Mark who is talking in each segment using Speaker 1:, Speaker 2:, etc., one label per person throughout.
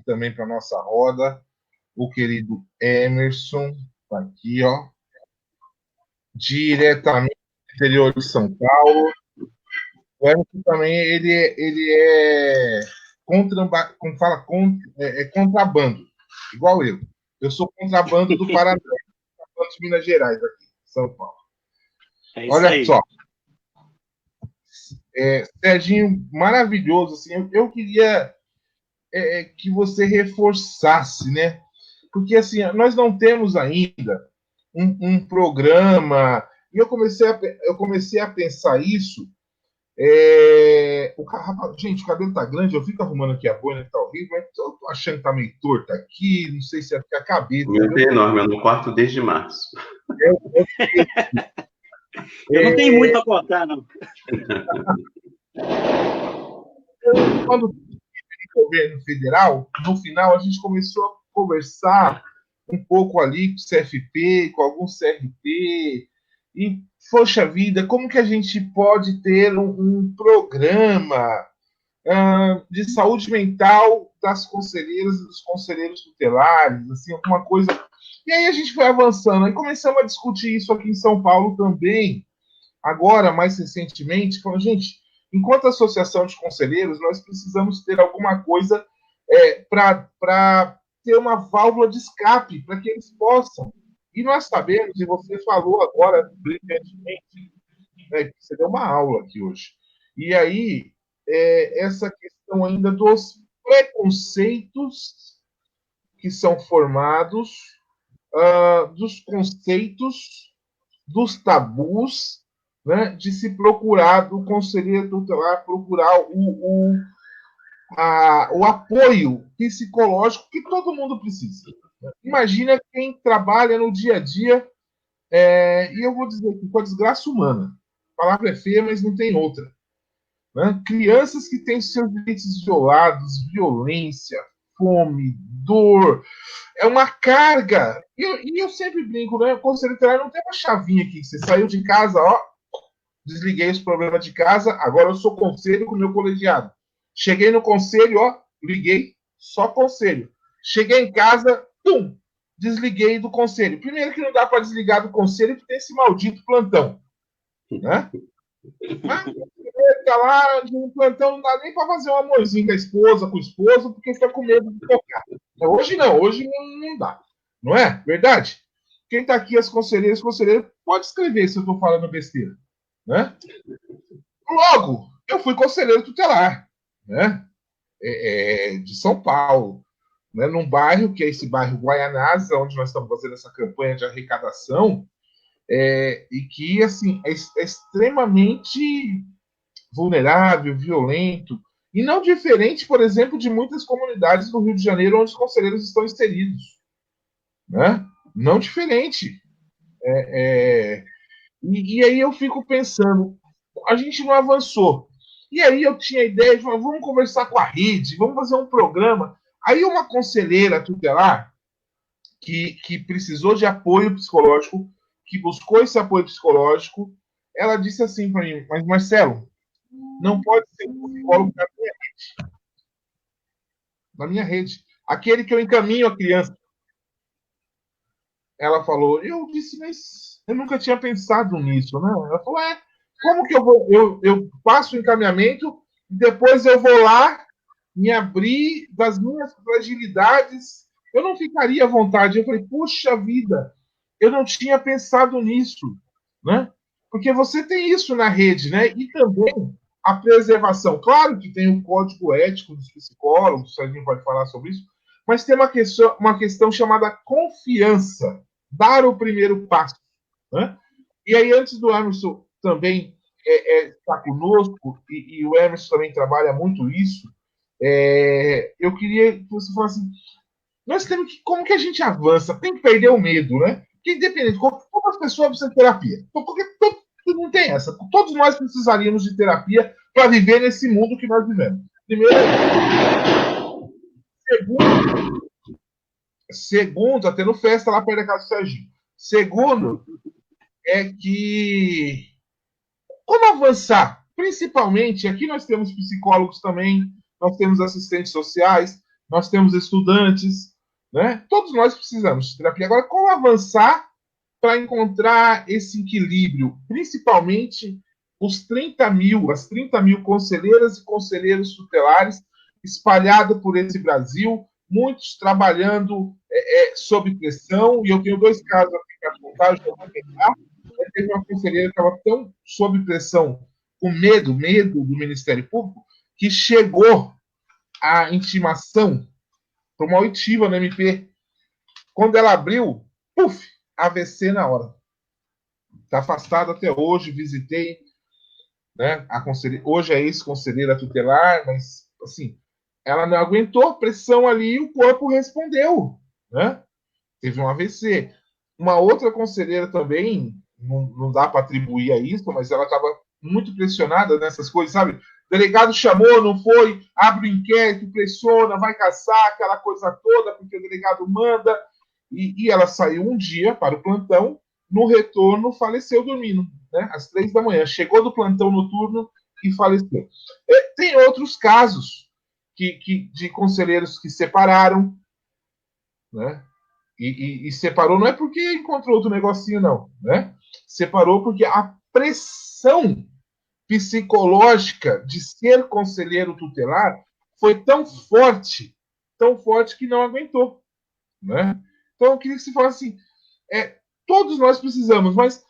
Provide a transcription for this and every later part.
Speaker 1: também para a nossa roda, o querido Emerson, tá aqui, ó, diretamente do interior de São Paulo. O Emerson também, ele é como fala, contrabando, igual eu. Eu sou contrabando do Paraná, de Minas Gerais, aqui, São Paulo.
Speaker 2: É isso
Speaker 1: Olha
Speaker 2: aí.
Speaker 1: só, Serginho, maravilhoso, assim, eu queria que você reforçasse, né? Porque, assim, nós não temos ainda um programa, e eu comecei a pensar isso. Gente, o cabelo tá grande, eu fico arrumando aqui a boina que tá horrível, mas eu tô achando que tá meio torto aqui, não sei se é a cabeça.
Speaker 3: O meu é enorme, eu não corto desde março.
Speaker 2: Eu não tenho muito a cortar, não.
Speaker 1: Quando o governo federal, no final, a gente começou a conversar um pouco ali com o CFP, com algum CRP, e, poxa vida, como que a gente pode ter um programa de saúde mental das conselheiras e dos conselheiros tutelares, assim, alguma coisa. E aí a gente foi avançando, aí começamos a discutir isso aqui em São Paulo também, agora, mais recentemente, falando, gente, enquanto associação de conselheiros, nós precisamos ter alguma coisa para ter uma válvula de escape, para que eles possam. E nós sabemos, e você falou agora brilhantemente, né, você deu uma aula aqui hoje. E aí, essa questão ainda dos preconceitos que são formados, dos conceitos, dos tabus, né, de se procurar, do conselheiro tutelar, procurar o apoio psicológico que todo mundo precisa. Imagina quem trabalha no dia a dia, e eu vou dizer que com a desgraça humana. A palavra é feia, mas não tem outra. Né? Crianças que têm seus direitos violados, violência, fome, dor. É uma carga. E eu sempre brinco, né? O conselho tutelar não tem uma chavinha aqui. Você saiu de casa, ó, desliguei os problemas de casa, agora eu sou conselho com o meu colegiado. Cheguei no conselho, ó, liguei, só conselho. Cheguei em casa, pum, desliguei do conselho. Primeiro que não dá para desligar do conselho porque tem esse maldito plantão. Né? Mas tá lá no plantão, não dá nem para fazer um amorzinho com a esposa, com o esposo, porque fica com medo de tocar. Hoje não, hoje não dá. Não é? Verdade? Quem está aqui, as conselheiras, conselheiros, pode escrever se eu estou falando besteira. Né? Logo, eu fui conselheiro tutelar, né? De São Paulo, né? Num bairro que é esse bairro Guaianazes, onde nós estamos fazendo essa campanha de arrecadação, e que assim é extremamente vulnerável, violento, e não diferente, por exemplo, de muitas comunidades do Rio de Janeiro onde os conselheiros estão inseridos. Né? Não diferente. E aí eu fico pensando, a gente não avançou. E aí eu tinha a ideia de, vamos conversar com a rede, vamos fazer um programa. Aí uma conselheira tutelar que precisou de apoio psicológico, que buscou esse apoio psicológico, ela disse assim para mim, mas Marcelo, não pode ser um psicólogo na minha rede. Na minha rede. Aquele que eu encaminho a criança. Ela falou, eu disse, mas eu nunca tinha pensado nisso, né? Ela falou, como que eu faço o encaminhamento e depois eu vou lá me abrir das minhas fragilidades? Eu não ficaria à vontade. Eu falei, puxa vida, eu não tinha pensado nisso, né? Porque você tem isso na rede, né? E também a preservação. Claro que tem o código ético dos psicólogos, a gente pode falar sobre isso, mas tem uma questão chamada confiança, dar o primeiro passo. Né? E aí, antes do Emerson também estar conosco, e o Emerson também trabalha muito isso, eu queria que você falasse assim, nós temos que, como que a gente avança? Tem que perder o medo, né? Porque independente, como as pessoas precisam de terapia? Porque não tem essa. Todos nós precisaríamos de terapia para viver nesse mundo que nós vivemos. Primeiro, segundo, tá tendo festa lá perto da casa do Serginho. Segundo, é que como avançar? Principalmente, aqui nós temos psicólogos também, nós temos assistentes sociais, nós temos estudantes, né? Todos nós precisamos de terapia. Agora, como avançar para encontrar esse equilíbrio, principalmente as 30 mil conselheiras e conselheiros tutelares espalhados por esse Brasil, muitos trabalhando sob pressão, e eu tenho 2 casos aqui para contar, eu já vou tentar. Teve uma conselheira que estava tão sob pressão, com medo do Ministério Público, que chegou a intimação para uma oitiva no MP. Quando ela abriu, puf, AVC na hora. Está afastada até hoje, visitei, né? Hoje é ex-conselheira tutelar, mas assim, ela não aguentou a pressão ali e o corpo respondeu, né? Teve um AVC. Uma outra conselheira também, não dá para atribuir a isso, mas ela estava muito pressionada nessas coisas, sabe? O delegado chamou, não foi, abre o inquérito, pressiona, vai caçar, aquela coisa toda, porque o delegado manda. E ela saiu um dia para o plantão, no retorno faleceu dormindo, né? Às 3 da manhã. Chegou do plantão noturno e faleceu. Tem outros casos de conselheiros que separaram, né? E separou não é porque encontrou outro negocinho, não, né? Separou porque a pressão psicológica de ser conselheiro tutelar foi tão forte que não aguentou, né? Então eu queria que você falasse assim, todos nós precisamos, mas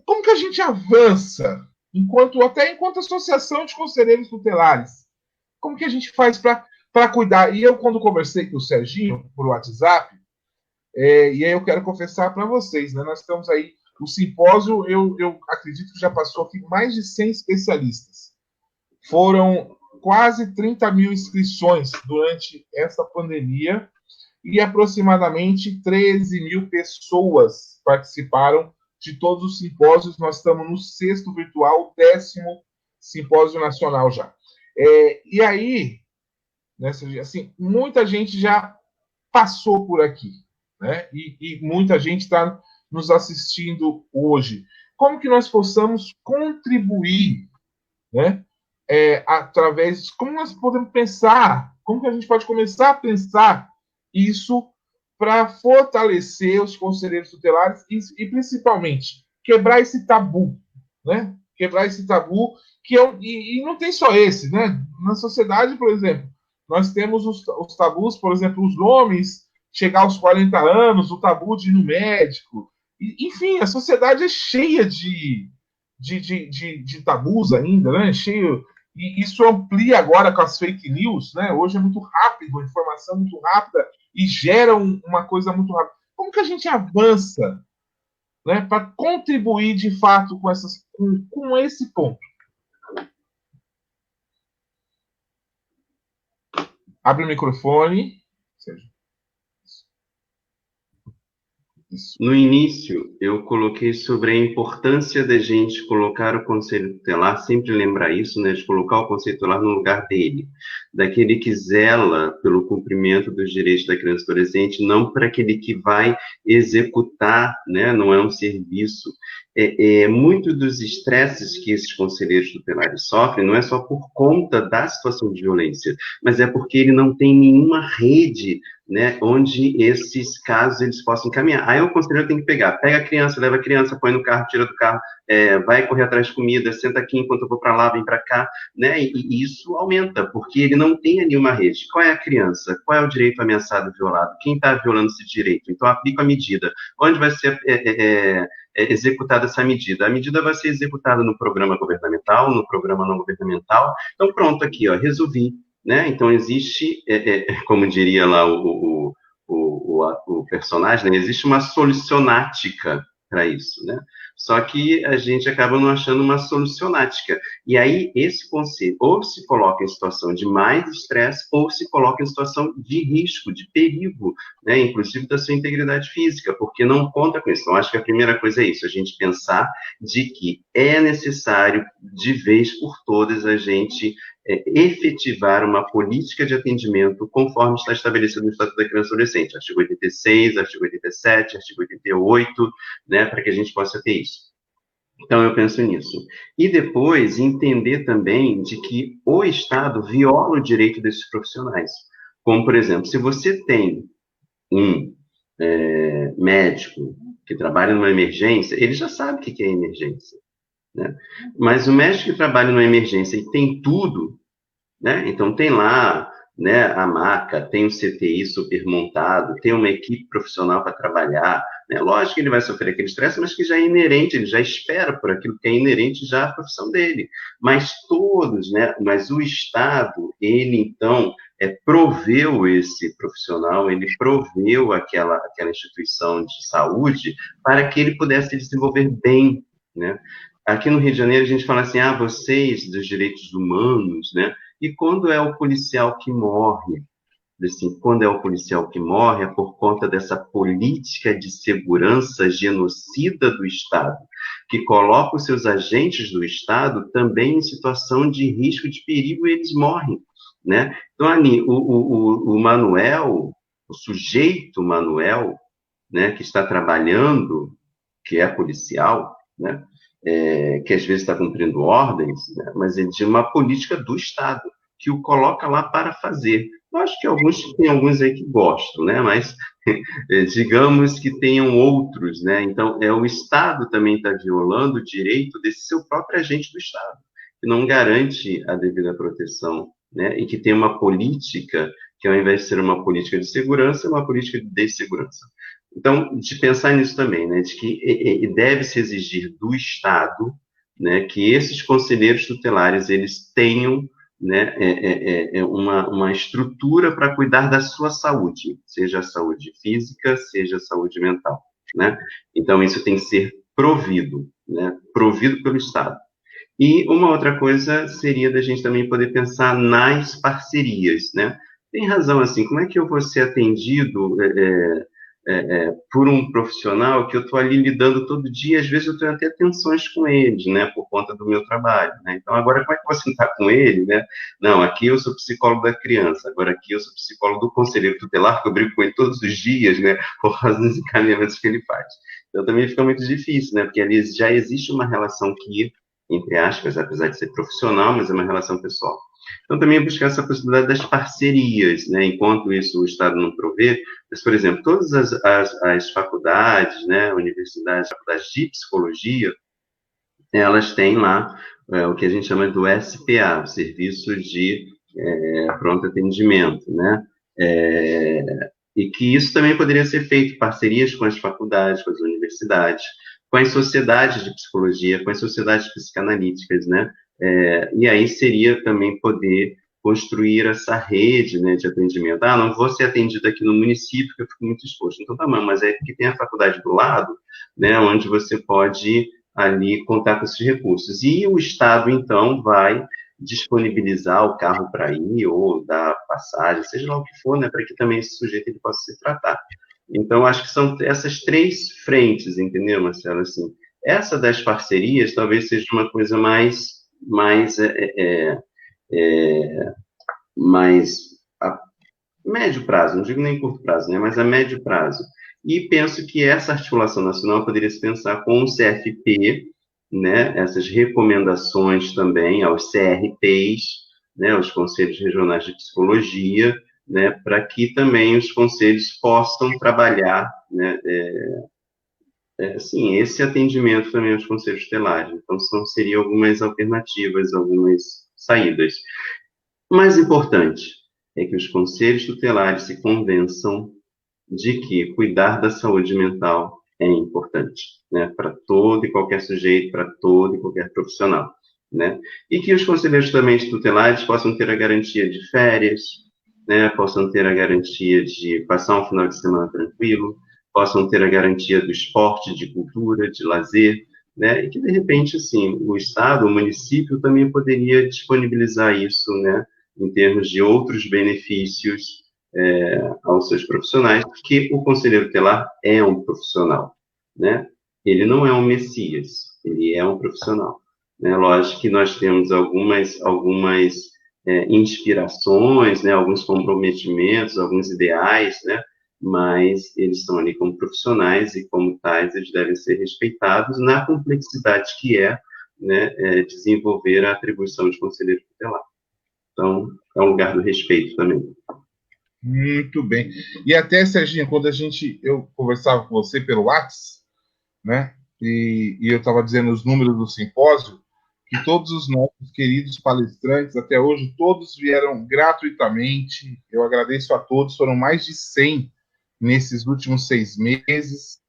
Speaker 1: como que a gente avança até enquanto associação de conselheiros tutelares? Como que a gente faz para cuidar? E eu, quando conversei com o Serginho por WhatsApp, e aí eu quero confessar para vocês, né? Nós estamos aí, o simpósio, eu acredito que já passou aqui mais de 100 especialistas. Foram quase 30 mil inscrições durante essa pandemia e aproximadamente 13 mil pessoas participaram de todos os simpósios. Nós estamos no 6º virtual, 10º simpósio nacional já. E aí, né, assim, muita gente já passou por aqui, né? E muita gente está nos assistindo hoje. Como que nós possamos contribuir, né? Como nós podemos pensar, como que a gente pode começar a pensar isso para fortalecer os conselheiros tutelares e principalmente quebrar esse tabu, né? Quebrar esse tabu e não tem só esse, né? Na sociedade, por exemplo, nós temos os tabus, por exemplo, os nomes, chegar aos 40 anos, o tabu de ir no médico. Enfim, a sociedade é cheia de tabus ainda, né? Cheio. E isso amplia agora com as fake news, né? Hoje é muito rápido, a informação é muito rápida e gera uma coisa muito rápida. Como que a gente avança, né, para contribuir de fato com esse ponto? Abre o microfone.
Speaker 3: No início, eu coloquei sobre a importância da gente colocar o conselho tutelar, sempre lembrar isso, né, de colocar o conselho tutelar no lugar dele, daquele que zela pelo cumprimento dos direitos da criança e adolescente, não para aquele que vai executar, né, não é um serviço. Muito dos estresses que esses conselheiros tutelares sofrem não é só por conta da situação de violência, mas é porque ele não tem nenhuma rede, né, onde esses casos eles possam caminhar. Aí o conselheiro tem que pega a criança, leva a criança, põe no carro, tira do carro, vai correr atrás de comida, senta aqui enquanto eu vou para lá, vem para cá, né, e isso aumenta, porque ele não tem ali uma rede. Qual é a criança? Qual é o direito ameaçado e violado? Quem está violando esse direito? Então, aplica a medida. Onde vai ser executada essa medida? A medida vai ser executada no programa governamental, no programa não governamental. Então, pronto, aqui, ó, resolvi. Né? Então, existe, como diria lá o personagem, né? Existe uma solucionática para isso, né? Só que a gente acaba não achando uma solucionática. E aí, esse conselho ou se coloca em situação de mais estresse, ou se coloca em situação de risco, de perigo, né? Inclusive da sua integridade física, porque não conta com isso. Então, acho que a primeira coisa é isso, a gente pensar de que é necessário, de vez por todas, a gente efetivar uma política de atendimento conforme está estabelecido no Estatuto da Criança e Adolescente, artigo 86, artigo 87, artigo 88, né, para que a gente possa ter isso. Então, eu penso nisso. E depois, entender também de que o Estado viola o direito desses profissionais. Como, por exemplo, se você tem um médico que trabalha numa emergência, ele já sabe o que é emergência, né? Mas o médico que trabalha numa emergência e tem tudo, né? Então tem lá, né, a maca, tem o CTI super montado, tem uma equipe profissional para trabalhar, né? Lógico que ele vai sofrer aquele estresse, mas que já é inerente, ele já espera por aquilo que é inerente já à profissão dele. Mas todos, né? Mas o Estado, ele então proveu esse profissional, ele proveu aquela instituição de saúde para que ele pudesse se desenvolver bem, né? Aqui no Rio de Janeiro a gente fala assim, vocês dos direitos humanos, né? E quando é o policial que morre? Assim, quando é o policial que morre, é por conta dessa política de segurança genocida do Estado, que coloca os seus agentes do Estado também em situação de risco de perigo e eles morrem, né? Então, ali, o Manuel, o sujeito Manuel, né, que está trabalhando, que é policial, né, que às vezes está cumprindo ordens, né, mas é de uma política do Estado, que o coloca lá para fazer. Eu acho que tem alguns aí que gostam, né, mas digamos que tenham outros, né, então o Estado também está violando o direito desse seu próprio agente do Estado, que não garante a devida proteção, né, e que tem uma política que ao invés de ser uma política de segurança, é uma política de dessegurança. Então, de pensar nisso também, né, de que deve-se exigir do Estado, né, que esses conselheiros tutelares, eles tenham, né, uma estrutura para cuidar da sua saúde, seja a saúde física, seja a saúde mental, né? Então, isso tem que ser provido, né, provido pelo Estado. E uma outra coisa seria da gente também poder pensar nas parcerias, né? Tem razão, assim, como é que eu vou ser atendido por um profissional que eu estou ali lidando todo dia, às vezes eu tenho até tensões com eles, né, por conta do meu trabalho, né? Então, agora, como é que eu vou sentar com ele, né? Não, aqui eu sou psicólogo da criança, agora aqui eu sou psicólogo do conselheiro tutelar, que eu brigo com ele todos os dias, né, por causa dos encaminhamentos que ele faz. Então, também fica muito difícil, né, porque ali já existe uma relação que, entre aspas, apesar de ser profissional, mas é uma relação pessoal. Então, também buscar essa possibilidade das parcerias, né? Enquanto isso o Estado não provê, mas, por exemplo, todas as faculdades, né, universidades, faculdades de psicologia, elas têm lá o que a gente chama do SPA, o Serviço de Pronto Atendimento, né? E que isso também poderia ser feito, parcerias com as faculdades, com as universidades, com as sociedades de psicologia, com as sociedades psicanalíticas, né? E aí seria também poder construir essa rede, né, de atendimento. Não vou ser atendido aqui no município, que eu fico muito exposto. Então, tá bom, mas é que tem a faculdade do lado, né, onde você pode ali contar com esses recursos. E o Estado, então, vai disponibilizar o carro para ir, ou dar passagem, seja lá o que for, né, para que também esse sujeito ele possa se tratar. Então, acho que são essas três frentes, entendeu, Marcelo? Assim, essa das parcerias talvez seja uma coisa mais a médio prazo, não digo nem curto prazo, né, mas a médio prazo. E penso que essa articulação nacional poderia se pensar com o CFP, né, essas recomendações também aos CRPs, né, os Conselhos Regionais de Psicologia, né, para que também os conselhos possam trabalhar, né, assim, esse atendimento também aos conselhos tutelares. Então, seriam algumas alternativas, algumas saídas. O mais importante é que os conselhos tutelares se convençam de que cuidar da saúde mental é importante, né, para todo e qualquer sujeito, para todo e qualquer profissional, né, e que os conselheiros também tutelares possam ter a garantia de férias, né, possam ter a garantia de passar um final de semana tranquilo, possam ter a garantia do esporte, de cultura, de lazer, né, e que, de repente, assim, o Estado, o município também poderia disponibilizar isso, né, em termos de outros benefícios aos seus profissionais, porque o conselheiro tutelar é um profissional, né? Ele não é um messias, ele é um profissional, né? Lógico que nós temos algumas inspirações, né? Alguns comprometimentos, alguns ideais, né? Mas eles estão ali como profissionais e, como tais, eles devem ser respeitados na complexidade que né, desenvolver a atribuição de conselheiro tutelar. Então, é um lugar do respeito também.
Speaker 1: Muito bem. E até, Serginho, quando eu conversava com você pelo WhatsApp, né? E eu estava dizendo os números do simpósio, que todos os nossos queridos palestrantes, até hoje, todos vieram gratuitamente. Eu agradeço a todos, foram mais de 100 nesses últimos 6 meses.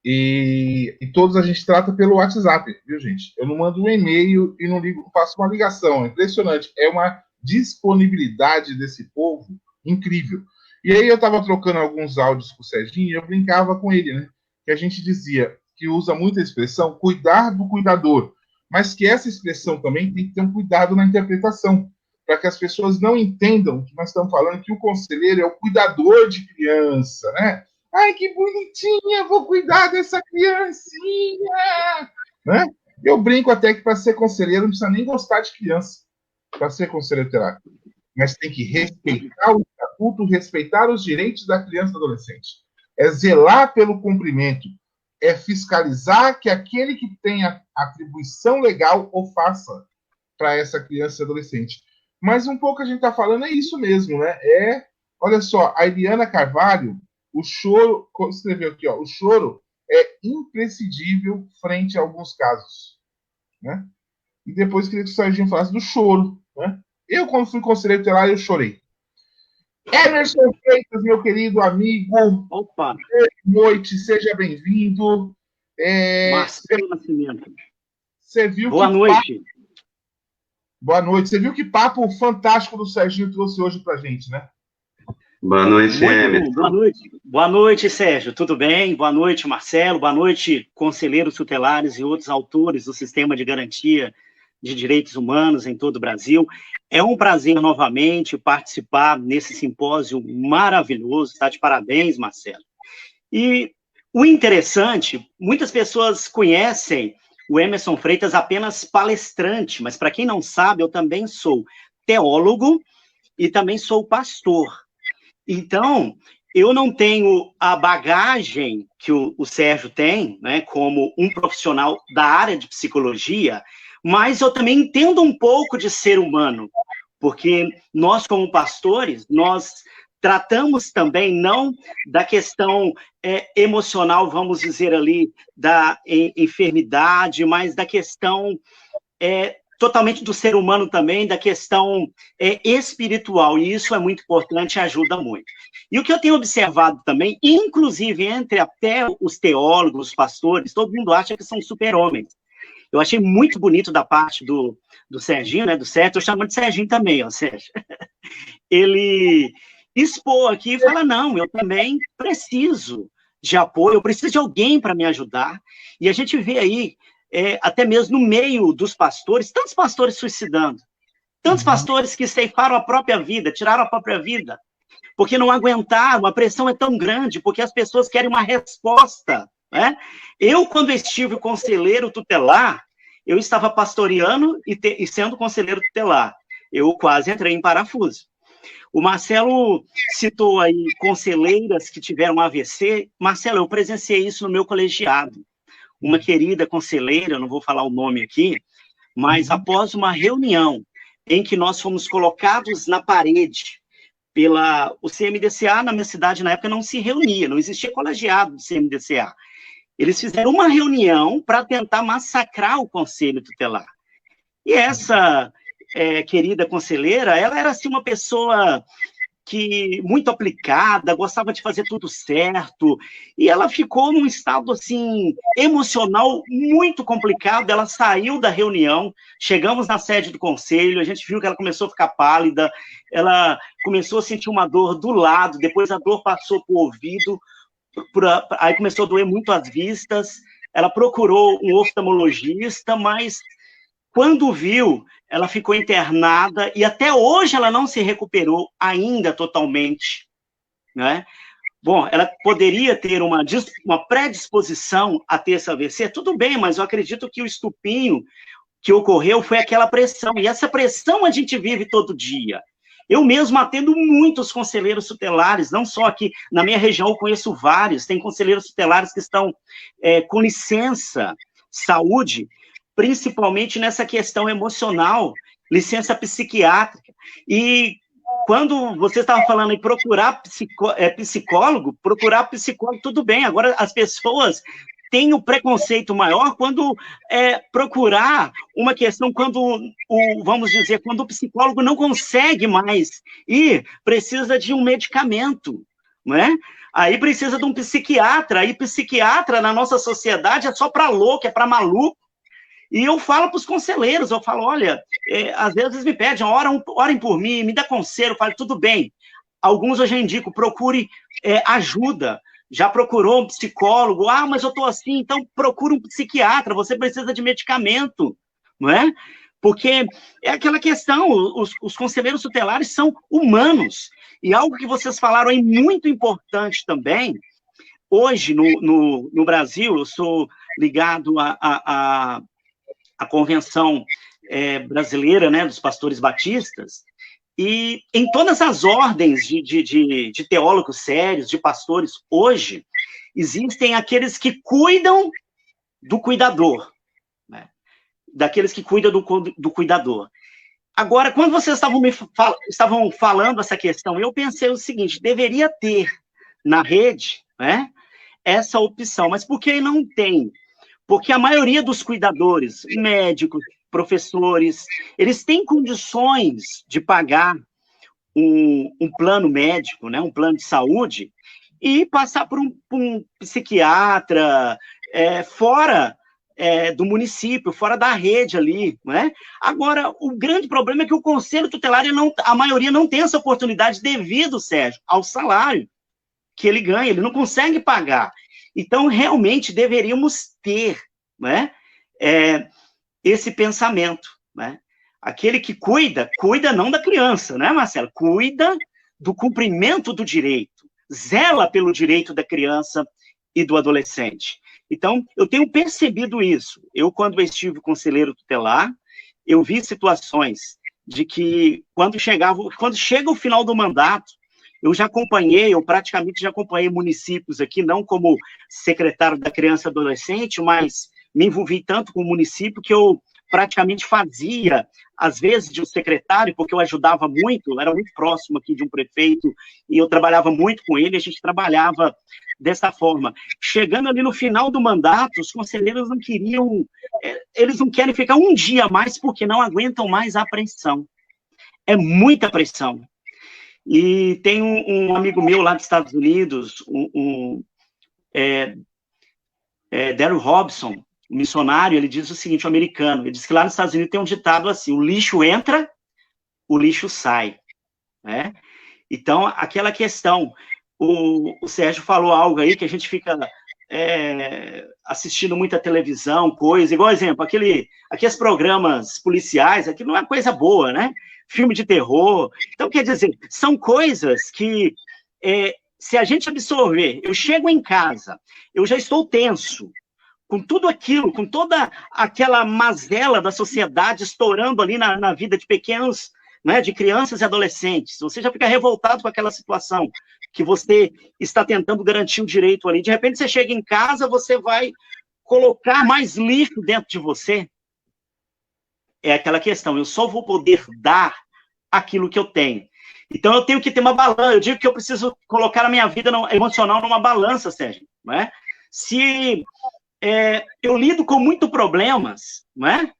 Speaker 1: E todos a gente trata pelo WhatsApp, viu, gente? Eu não mando um e-mail e não ligo, faço uma ligação. É impressionante. É uma disponibilidade desse povo incrível. E aí eu estava trocando alguns áudios com o Serginho e eu brincava com ele, né? Que a gente dizia que usa muito a expressão cuidar do cuidador, mas que essa expressão também tem que ter um cuidado na interpretação, para que as pessoas não entendam que nós estamos falando que o conselheiro é o cuidador de criança, né? Ai, que bonitinha, vou cuidar dessa criancinha, né? Eu brinco até que para ser conselheiro não precisa nem gostar de criança para ser conselheiro terápico, mas tem que respeitar o estatuto, respeitar os direitos da criança e do adolescente. É zelar pelo cumprimento, é fiscalizar que aquele que tem a atribuição legal o faça para essa criança e adolescente. Mas um pouco a gente está falando é isso mesmo, né? Olha só, a Eliana Carvalho, o choro, escreveu aqui, ó, o choro é imprescindível frente a alguns casos, né? E depois queria que o Serginho falasse do choro, né? Eu, quando fui conselheiro tutelar, eu chorei. Emerson Freitas, meu querido amigo.
Speaker 2: Opa!
Speaker 1: Boa noite, seja bem-vindo.
Speaker 2: Marcelo Nascimento.
Speaker 1: Você viu
Speaker 2: Boa noite.
Speaker 1: Boa noite. Você viu que papo fantástico do Serginho trouxe hoje pra gente, né?
Speaker 3: Boa noite, Emerson.
Speaker 2: Boa noite. Boa noite, Sérgio. Tudo bem? Boa noite, Marcelo. Boa noite, conselheiros tutelares e outros autores do Sistema de Garantia de Direitos Humanos em todo o Brasil. É um prazer, novamente, participar nesse simpósio maravilhoso. Está de parabéns, Marcelo. E o interessante, muitas pessoas conhecem o Emerson Freitas apenas palestrante, mas para quem não sabe, eu também sou teólogo e também sou pastor. Então, eu não tenho a bagagem que o Sérgio tem, né, como um profissional da área de psicologia, mas eu também entendo um pouco de ser humano, porque nós, como pastores, nós tratamos também não da questão emocional, vamos dizer ali, da enfermidade, mas da questão totalmente do ser humano também, da questão espiritual, e isso é muito importante e ajuda muito. E o que eu tenho observado também, inclusive entre até os teólogos, os pastores, todo mundo acha que são super-homens. Eu achei muito bonito da parte do Serginho, né, do Sérgio, eu chamo de Serginho também, ó, Sérgio. Ele expor aqui e falar, não, eu também preciso de apoio, eu preciso de alguém para me ajudar, e a gente vê aí, até mesmo no meio dos pastores, tantos pastores suicidando, tantos pastores que ceifaram a própria vida, tiraram a própria vida, porque não aguentaram, a pressão é tão grande, porque as pessoas querem uma resposta, né? Eu, quando estive conselheiro tutelar, eu estava pastoreando e sendo conselheiro tutelar, eu quase entrei em parafuso. O Marcelo citou aí conselheiras que tiveram AVC. Marcelo, eu presenciei isso no meu colegiado. Uma querida conselheira, não vou falar o nome aqui, mas após uma reunião em que nós fomos colocados na parede o CMDCA, na minha cidade, na época, não se reunia, não existia colegiado do CMDCA. Eles fizeram uma reunião para tentar massacrar o conselho tutelar. E essa querida conselheira, ela era assim, uma pessoa que muito aplicada, gostava de fazer tudo certo, e ela ficou num estado, assim, emocional muito complicado. Ela saiu da reunião, chegamos na sede do conselho, a gente viu que ela começou a ficar pálida, ela começou a sentir uma dor do lado, depois a dor passou para o ouvido, aí começou a doer muito as vistas, ela procurou um oftalmologista, mas quando viu, ela ficou internada e até hoje ela não se recuperou ainda totalmente, né? Bom, ela poderia ter uma predisposição a ter esse AVC, tudo bem, mas eu acredito que o estupinho que ocorreu foi aquela pressão, e essa pressão a gente vive todo dia. Eu mesmo atendo muitos conselheiros tutelares, não só aqui na minha região, eu conheço vários, tem conselheiros tutelares que estão com licença saúde, principalmente nessa questão emocional, licença psiquiátrica. E quando você estava falando em procurar psicólogo, tudo bem. Agora, as pessoas têm o preconceito maior quando procurar uma questão, vamos dizer, quando o psicólogo não consegue mais ir, precisa de um medicamento, não é? Aí precisa de um psiquiatra, aí psiquiatra na nossa sociedade é só para louco, é para maluco. E eu falo para os conselheiros, eu falo, olha, às vezes me pedem, orem por mim, me dá conselho, eu falo, tudo bem. Alguns eu já indico, procure ajuda. Já procurou um psicólogo? Mas eu estou assim, então procure um psiquiatra, você precisa de medicamento, não é? Porque é aquela questão, os conselheiros tutelares são humanos. E algo que vocês falaram aí muito importante também, hoje no Brasil, eu sou ligado à Convenção Brasileira, né, dos Pastores Batistas, e em todas as ordens de teólogos sérios, de pastores, hoje, existem aqueles que cuidam do cuidador, né? Daqueles que cuidam do cuidador. Agora, quando vocês estavam falando essa questão, eu pensei o seguinte, deveria ter na rede, né, essa opção, mas por que não tem? Porque a maioria dos cuidadores, médicos, professores, eles têm condições de pagar um plano médico, né, um plano de saúde, e passar por um psiquiatra fora do município, fora da rede ali, né? Agora, o grande problema é que o Conselho Tutelar, a maioria não tem essa oportunidade devido, Sérgio, ao salário que ele ganha, ele não consegue pagar. Então, realmente, deveríamos ter, né, esse pensamento, né? Aquele que cuida não da criança, né, Marcelo? Cuida do cumprimento do direito, zela pelo direito da criança e do adolescente. Então, eu tenho percebido isso. Eu, quando estive conselheiro tutelar, eu vi situações de que, quando chega o final do mandato, eu praticamente já acompanhei municípios aqui, não como secretário da criança e adolescente, mas me envolvi tanto com o município que eu praticamente fazia, às vezes, de um secretário, porque eu ajudava muito, eu era muito próximo aqui de um prefeito, e eu trabalhava muito com ele, a gente trabalhava dessa forma. Chegando ali no final do mandato, os conselheiros não queriam, eles não querem ficar um dia a mais, porque não aguentam mais a pressão. É muita pressão. E tem um amigo meu lá dos Estados Unidos, Daryl Robson, o missionário, ele diz o seguinte, o americano, ele diz que lá nos Estados Unidos tem um ditado assim, o lixo entra, o lixo sai, né? Então, aquela questão, o Sérgio falou algo aí que a gente fica assistindo muita televisão, coisa, igual exemplo, aqueles programas policiais, aquilo não é coisa boa, né? Filme de terror. Então, quer dizer, são coisas que, se a gente absorver, eu chego em casa, eu já estou tenso, com tudo aquilo, com toda aquela mazela da sociedade estourando ali na vida de pequenos, né, de crianças e adolescentes, você já fica revoltado com aquela situação, que você está tentando garantir o direito ali, de repente você chega em casa, você vai colocar mais lixo dentro de você, é aquela questão, eu só vou poder dar aquilo que eu tenho. Então eu tenho que ter uma balança, eu digo que eu preciso colocar a minha vida emocional numa balança, Sérgio, não é? Se eu lido com muitos problemas, não é?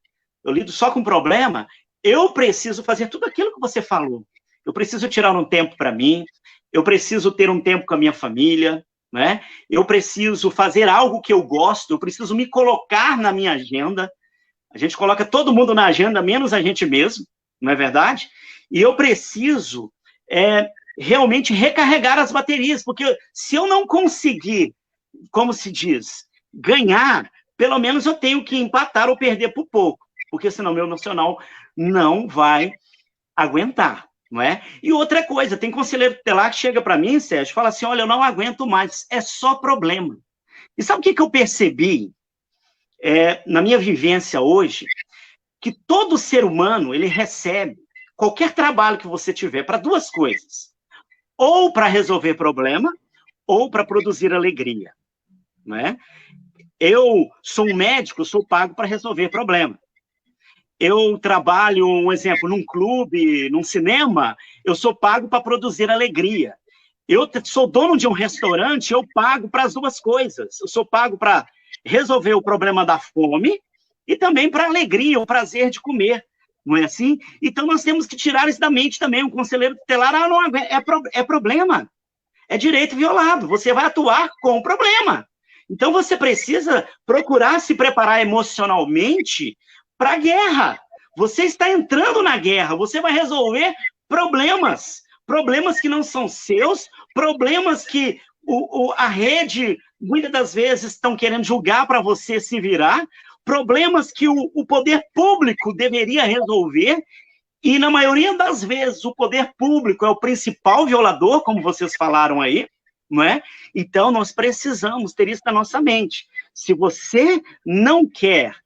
Speaker 2: Eu lido só com problema, eu preciso fazer tudo aquilo que você falou. Eu preciso tirar um tempo para mim, eu preciso ter um tempo com a minha família, né? Eu preciso fazer algo que eu gosto, eu preciso me colocar na minha agenda. A gente coloca todo mundo na agenda, menos a gente mesmo, não é verdade? E eu preciso realmente recarregar as baterias, porque se eu não conseguir, como se diz, ganhar, pelo menos eu tenho que empatar ou perder por pouco, porque senão meu emocional não vai aguentar, não é? E outra coisa, tem conselheiro tutelar que chega para mim, Sérgio, fala assim, olha, eu não aguento mais, é só problema. E sabe o que eu percebi na minha vivência hoje? Que todo ser humano, ele recebe qualquer trabalho que você tiver para duas coisas, ou para resolver problema, ou para produzir alegria, não é? Eu sou um médico, sou pago para resolver problema. eu trabalho, um exemplo, num clube, num cinema, eu sou pago para produzir alegria. Eu sou dono de um restaurante, eu pago para as duas coisas. Eu sou pago para resolver o problema da fome e também para a alegria, o prazer de comer. Não é assim? Então, nós temos que tirar isso da mente também. Um conselheiro tutelar, não, é problema. É direito violado. Você vai atuar com o problema. Então, você precisa procurar se preparar emocionalmente para a guerra. Você está entrando na guerra. Você vai resolver problemas. Problemas que não são seus, problemas que a rede, muitas das vezes, estão querendo julgar para você se virar, problemas que o poder público deveria resolver, e na maioria das vezes o poder público é o principal violador, como vocês falaram aí, não é? Então, nós precisamos ter isso na nossa mente. Se você não quer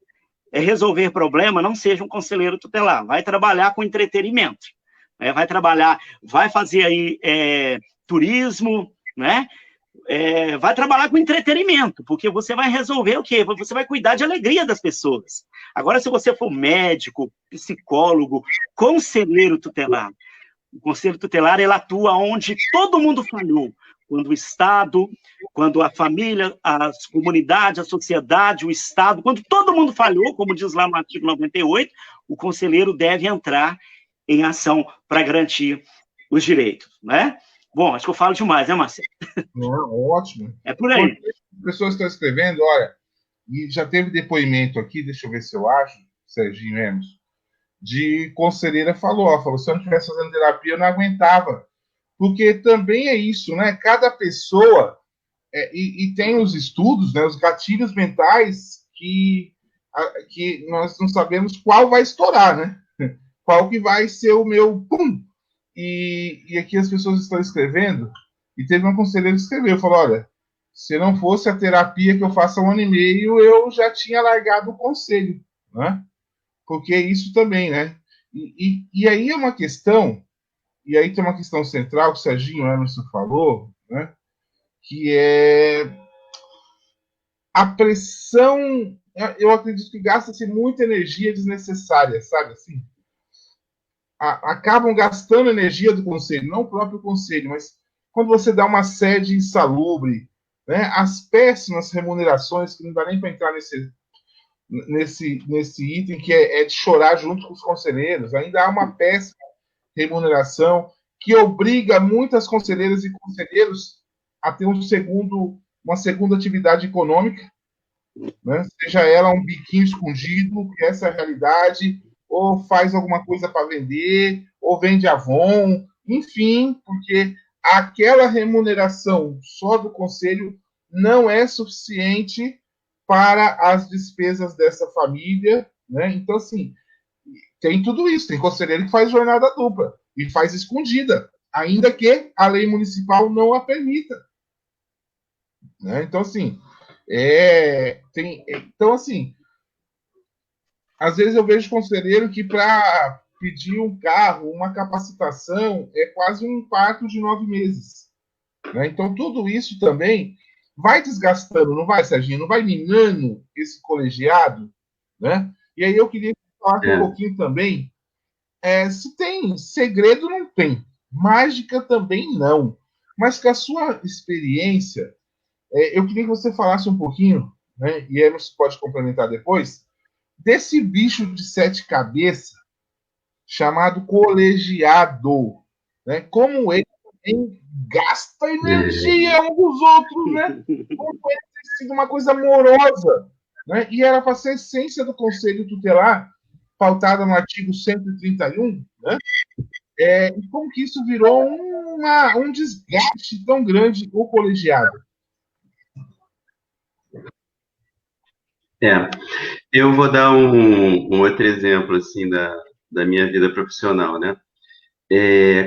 Speaker 2: resolver problema, não seja um conselheiro tutelar, vai trabalhar com entretenimento. Vai trabalhar, vai fazer aí turismo, né? Vai trabalhar com entretenimento, porque você vai resolver o quê? Você vai cuidar de alegria das pessoas. Agora, se você for médico, psicólogo, conselheiro tutelar, o conselho tutelar, ele atua onde todo mundo falhou. Quando o Estado, quando a família, as comunidades, a sociedade, o Estado, quando todo mundo falhou, como diz lá no artigo 98, o conselheiro deve entrar em ação para garantir os direitos, né? Bom, acho que eu falo demais, né, Marcelo?
Speaker 1: Não, ótimo.
Speaker 2: É por aí.
Speaker 1: As pessoas estão escrevendo, olha, e já teve depoimento aqui, deixa eu ver se eu acho, Serginho Lemos, de conselheira falou, se eu não estivesse fazendo terapia, eu não aguentava. Porque também é isso, né? Cada pessoa, e tem os estudos, né, os gatilhos mentais que nós não sabemos qual vai estourar, né? Qual que vai ser o meu pum. E aqui as pessoas estão escrevendo, e teve uma conselheira que escreveu, falou, olha, se não fosse a terapia que eu faço há 1 ano e meio, eu já tinha largado o conselho, né? Porque isso também, né? E aí é uma questão, e aí tem uma questão central que o Serginho Emerson falou, né? Que é a pressão, eu acredito que gasta-se muita energia desnecessária, sabe assim? Acabam gastando energia do conselho, não o próprio conselho, mas quando você dá uma sede insalubre, né, as péssimas remunerações, que não dá nem para entrar nesse item, que é de chorar junto com os conselheiros, ainda há uma péssima remuneração que obriga muitas conselheiras e conselheiros a ter uma segunda atividade econômica, né, seja ela um biquinho escondido, que essa é a realidade, ou faz alguma coisa para vender, ou vende Avon, enfim, porque aquela remuneração só do conselho não é suficiente para as despesas dessa família, né? Então, assim, tem tudo isso. Tem conselheiro que faz jornada dupla e faz escondida, ainda que a lei municipal não a permita, né? Então, assim, então, assim, às vezes eu vejo conselheiro que para pedir um carro, uma capacitação, é quase um parto de 9 meses. Né? Então, tudo isso também vai desgastando, não vai, Serginho? Não vai minando esse colegiado? Né? E aí eu queria falar um pouquinho também, se tem segredo, não tem. Mágica também não. Mas com a sua experiência, eu queria que você falasse um pouquinho, né? E aí você pode complementar depois, desse bicho de 7 cabeças chamado colegiado, né? Como ele também gasta energia uns dos outros, né? Como ele tem sido uma coisa amorosa, né? E era para ser a essência do Conselho Tutelar, pautada no artigo 131, né? E como que isso virou um desgaste tão grande o colegiado?
Speaker 3: Eu vou dar um outro exemplo, assim, da minha vida profissional, né?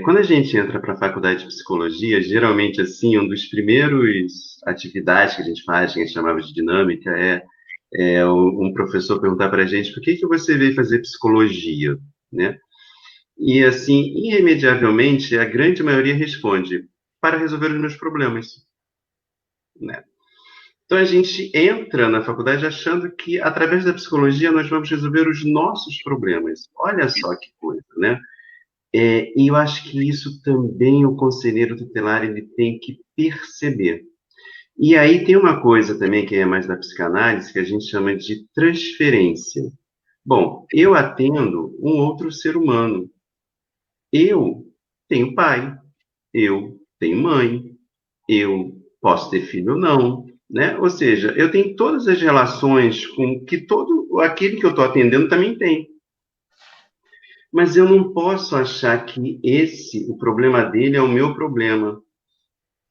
Speaker 3: Quando a gente entra para a faculdade de psicologia, geralmente, assim, um dos primeiros atividades que a gente faz, que a gente chamava de dinâmica, um professor perguntar para a gente por que você veio fazer psicologia, né? E, assim, irremediavelmente, a grande maioria responde para resolver os meus problemas, né? Então, a gente entra na faculdade achando que, através da psicologia, nós vamos resolver os nossos problemas. Olha só que coisa, né? E eu acho que isso também o conselheiro tutelar ele tem que perceber. E aí tem uma coisa também que é mais da psicanálise, que a gente chama de transferência. Bom, eu atendo um outro ser humano. Eu tenho pai, eu tenho mãe, eu posso ter filho ou não, né? Ou seja, eu tenho todas as relações com que todo aquele que eu estou atendendo também tem. Mas eu não posso achar que o problema dele é o meu problema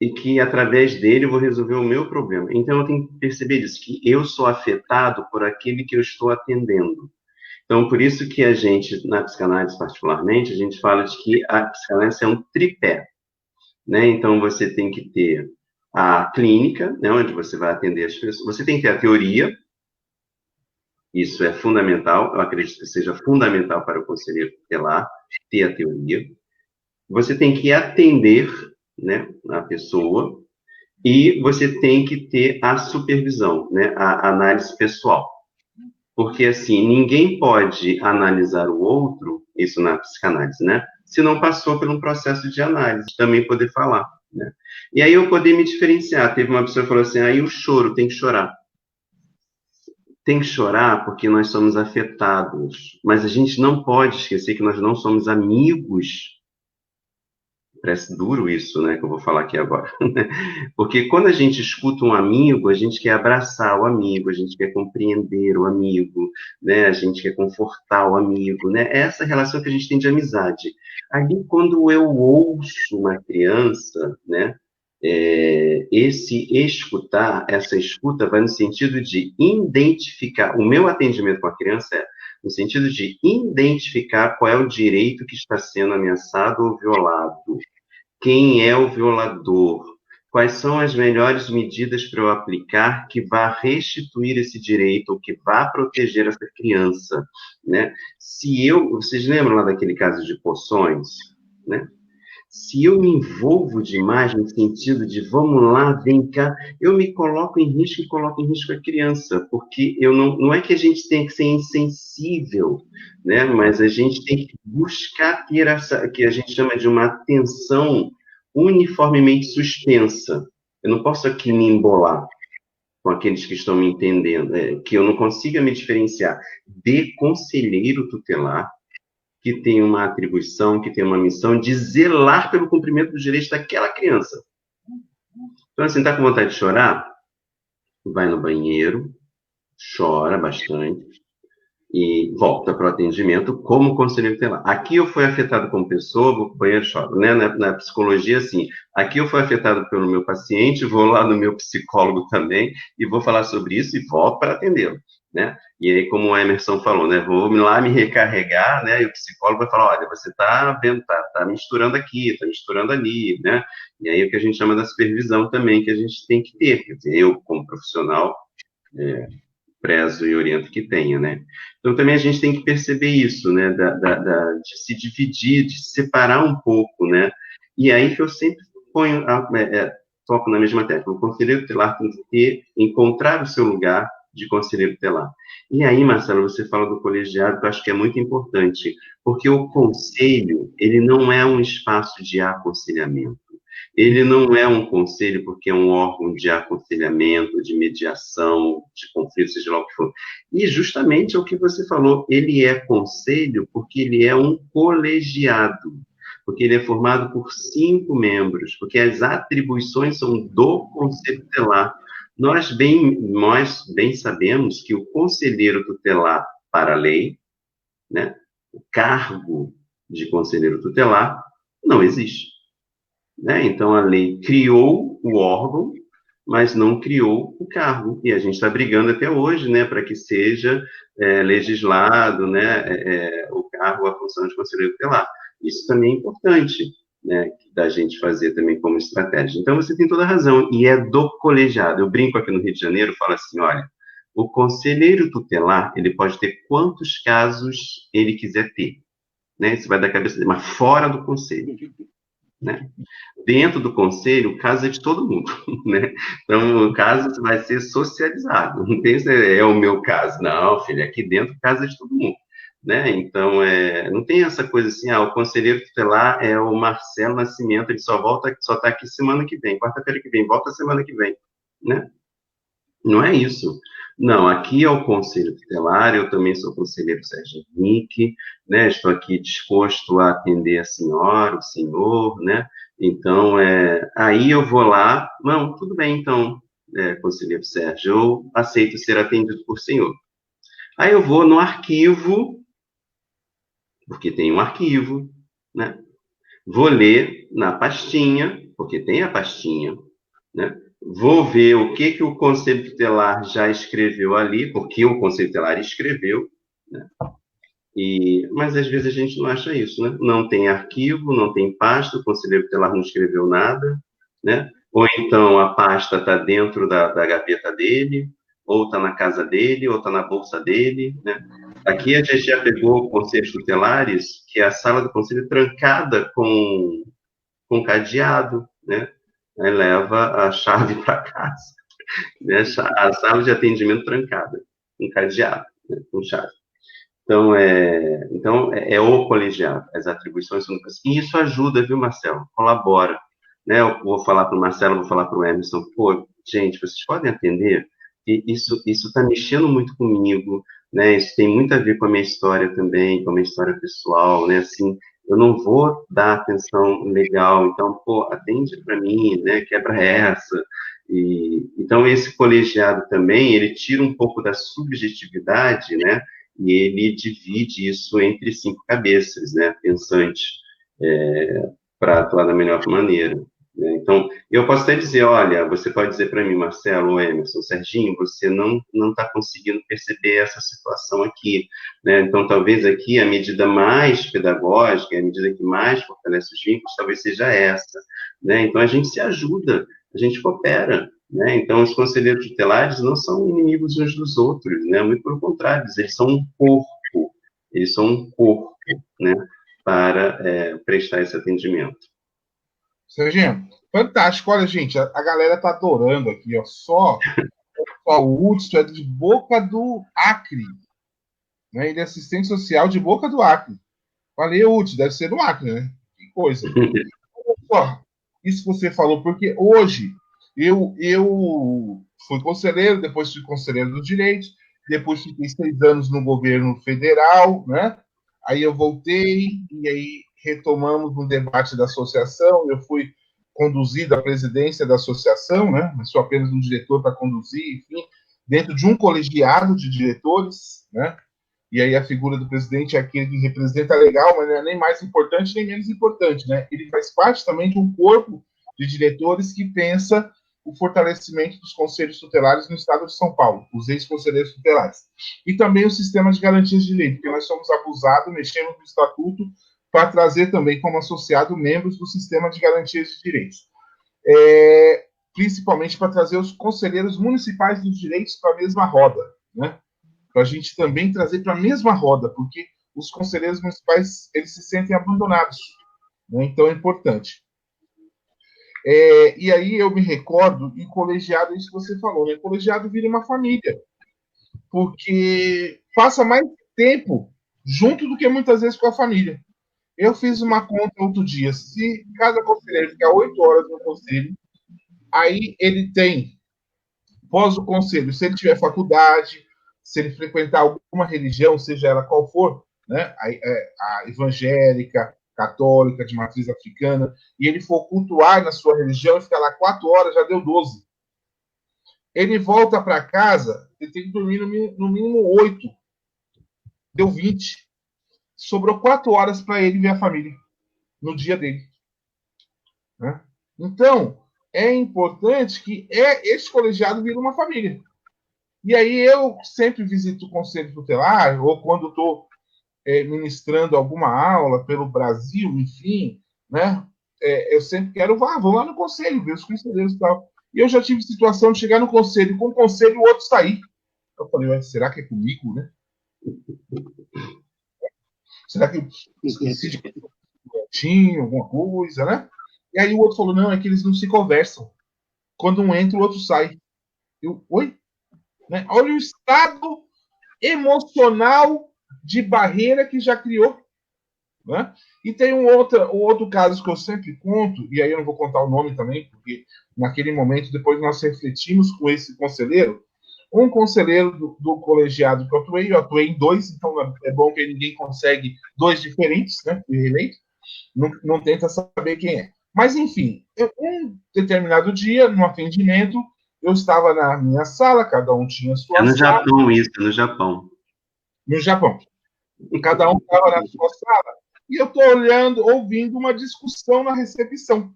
Speaker 3: e que através dele eu vou resolver o meu problema. Então eu tenho que perceber isso, que eu sou afetado por aquele que eu estou atendendo. Então, por isso que a gente, na psicanálise particularmente, a gente fala de que a psicanálise é um tripé, né? Então, você tem que ter a clínica, né, onde você vai atender as pessoas. Você tem que ter a teoria, isso é fundamental, eu acredito que seja fundamental para o conselheiro tutelar, ter a teoria. Você tem que atender, né, a pessoa, e você tem que ter a supervisão, né, a análise pessoal. Porque, assim, ninguém pode analisar o outro, isso na psicanálise, né? Se não passou por um processo de análise, também poder falar, né? E aí eu poder me diferenciar. Teve uma pessoa que falou assim, aí o choro, tem que chorar. Tem que chorar porque nós somos afetados. Mas a gente não pode esquecer que nós não somos amigos. Parece duro isso, né, que eu vou falar aqui agora. Porque quando a gente escuta um amigo, a gente quer abraçar o amigo, a gente quer compreender o amigo, né, a gente quer confortar o amigo, né, é essa relação que a gente tem de amizade. Ali, quando eu ouço uma criança, né, esse escutar, essa escuta vai no sentido de identificar, o meu atendimento com a criança é no sentido de identificar qual é o direito que está sendo ameaçado ou violado. Quem é o violador? Quais são as melhores medidas para eu aplicar que vá restituir esse direito ou que vá proteger essa criança, né? Vocês lembram lá daquele caso de poções, né? Se eu me envolvo demais no sentido de vamos lá, vem cá, eu me coloco em risco e coloco em risco a criança, porque eu não é que a gente tem que ser insensível, né? Mas a gente tem que buscar ter essa, que a gente chama de uma atenção uniformemente suspensa. Eu não posso aqui me embolar com aqueles que estão me entendendo, que eu não consiga me diferenciar de conselheiro tutelar que tem uma atribuição, que tem uma missão de zelar pelo cumprimento dos direitos daquela criança. Então, assim, tá com vontade de chorar? Vai no banheiro, chora bastante e volta para o atendimento como conselheiro tutelar. Aqui eu fui afetado como pessoa, vou para o banheiro e choro. Né? Na psicologia, assim, aqui eu fui afetado pelo meu paciente, vou lá no meu psicólogo também e vou falar sobre isso e volto para atendê-lo. Né? E aí, como o Emerson falou, né, vou lá me recarregar, né, e o psicólogo vai falar, olha, você está vendo, tá misturando aqui, está misturando ali, né, e aí o que a gente chama da supervisão também, que a gente tem que ter, quer dizer, eu, como profissional, prezo e oriento que tenha, né. Então, também a gente tem que perceber isso, né, de se dividir, de se separar um pouco, né, e aí que eu sempre ponho, toco na mesma tecla, o conselheiro tutelar tem que encontrar o seu lugar de conselheiro tutelar. E aí, Marcelo, você fala do colegiado, que eu acho que é muito importante, porque o conselho, ele não é um espaço de aconselhamento. Ele não é um conselho porque é um órgão de aconselhamento, de mediação, de conflito, seja lá o que for. E justamente é o que você falou, ele é conselho porque ele é um colegiado, porque ele é formado por 5 membros, porque as atribuições são do conselho tutelar. Nós bem sabemos que o conselheiro tutelar para a lei, né, o cargo de conselheiro tutelar, não existe. Né? Então, a lei criou o órgão, mas não criou o cargo. E a gente está brigando até hoje, né, para que seja legislado, né, o cargo, a função de conselheiro tutelar. Isso também é importante, né, da gente fazer também como estratégia. Então, você tem toda a razão, e é do colegiado. Eu brinco aqui no Rio de Janeiro, falo assim, olha, o conselheiro tutelar, ele pode ter quantos casos ele quiser ter, né, isso vai da cabeça dele, mas fora do conselho. né? Dentro do conselho, o caso é de todo mundo, né? Então, o caso vai ser socializado. Não tem se é o meu caso. Não, filho, aqui dentro o caso é de todo mundo, né? Então, não tem essa coisa assim, o conselheiro tutelar é o Marcelo Nascimento, ele só está aqui semana que vem, quarta-feira que vem, volta semana que vem, né? Não é isso. Não, aqui é o Conselho Tutelar, eu também sou conselheiro Sérgio Henrique, né? Estou aqui disposto a atender a senhora, o senhor, né? Então, aí eu vou lá, não, tudo bem, então, conselheiro Sérgio, eu aceito ser atendido por senhor. Aí eu vou no arquivo, porque tem um arquivo, né? Vou ler na pastinha, porque tem a pastinha, né? Vou ver o que o Conselho Tutelar já escreveu ali, porque o Conselho Tutelar escreveu, né? Mas às vezes a gente não acha isso, né? Não tem arquivo, não tem pasta, o Conselheiro Tutelar não escreveu nada, né? Ou então a pasta está dentro da gaveta dele, ou está na casa dele, ou está na bolsa dele, né? Aqui a gente já pegou conselhos tutelares, que é a sala do conselho trancada com cadeado, né? Aí leva a chave para casa, né? A sala de atendimento trancada, com cadeado, né? Com chave. Então, o colegiado, as atribuições são... E isso ajuda, viu, Marcelo? Colabora. Né? Eu vou falar para o Marcelo, vou falar para o Emerson, pô, gente, vocês podem atender? E isso está mexendo muito comigo, né? Isso tem muito a ver com a minha história também, com a minha história pessoal, né? Assim, eu não vou dar atenção legal, então, pô, atende para mim, né? Quebra essa. Então, esse colegiado também, ele tira um pouco da subjetividade, né? E ele divide isso entre 5 cabeças, né, pensantes, para atuar da melhor maneira. Né? Então, eu posso até dizer, olha, você pode dizer para mim, Marcelo, Emerson, Serginho, você não está conseguindo perceber essa situação aqui. Né? Então, talvez aqui a medida mais pedagógica, a medida que mais fortalece os vínculos, talvez seja essa. Né? Então, a gente se ajuda, a gente coopera. Né? Então, os conselheiros tutelares não são inimigos uns dos outros, né? Muito pelo contrário, eles são um corpo, né? Para prestar esse atendimento.
Speaker 1: Serginho, fantástico. Olha, gente, a galera tá adorando aqui, ó. Só o Hudson é de Boca do Acre. Né? Ele é assistente social de Boca do Acre. Falei, Hudson, deve ser do Acre, né? Que coisa. Ó, isso que você falou, porque hoje eu fui conselheiro, depois fui conselheiro dos direitos, depois fiquei 6 anos no governo federal, né? Aí eu voltei e aí retomamos um debate da associação. Eu fui conduzido a presidência da associação, né? Mas sou apenas um diretor para conduzir, enfim, dentro de um colegiado de diretores, né? E aí a figura do presidente é aquele que representa legal, mas não é nem mais importante nem menos importante, né? Ele faz parte também de um corpo de diretores que pensa o fortalecimento dos conselhos tutelares no estado de São Paulo, os ex-conselheiros tutelares. E também o sistema de garantias de direito, porque nós somos abusados, mexemos no estatuto para trazer também como associado membros do sistema de garantias de direitos. Principalmente para trazer os conselheiros municipais dos direitos para a mesma roda, né? Para a gente também trazer para a mesma roda, porque os conselheiros municipais eles se sentem abandonados, né? Então é importante. E aí eu me recordo, e colegiado, isso que você falou, né? Colegiado vira uma família, porque passa mais tempo junto do que muitas vezes com a família. Eu fiz uma conta outro dia, se cada conselheiro ficar 8 horas no conselho, aí ele tem, pós o conselho, se ele tiver faculdade, se ele frequentar alguma religião, seja ela qual for, né, a evangélica, católica, de matriz africana, e ele for cultuar na sua religião e ficar lá 4 horas, já deu 12. Ele volta para casa, ele tem que dormir no mínimo 8, deu 20. Sobrou 4 horas para ele ver a família no dia dele. Né? Então, é importante que esse colegiado vire uma família. E aí eu sempre visito o Conselho Tutelar, ou quando estou ministrando alguma aula pelo Brasil, enfim, né? Eu sempre quero, vou lá no Conselho, ver os conselheiros e tal. E eu já tive situação de chegar no Conselho, com o Conselho e o outro sair. Eu falei, será que é comigo, né? Será que eu esqueci de alguma coisa, né? E aí o outro falou, não, é que eles não se conversam. Quando um entra, o outro sai. Oi? Né? Olha o estado emocional de barreira que já criou. Né? E tem um outro caso que eu sempre conto, e aí eu não vou contar o nome também, porque naquele momento, depois nós refletimos com esse conselheiro, um conselheiro do colegiado que eu atuei em 2, então é bom que ninguém consegue 2 diferentes, né, eleito, não tenta saber quem é. Mas, enfim, um determinado dia, no atendimento, eu estava na minha sala, cada um tinha sua
Speaker 3: no
Speaker 1: sala.
Speaker 3: Japão isso, no Japão.
Speaker 1: No Japão. Cada um estava na sua sala. E eu estou olhando, ouvindo uma discussão na recepção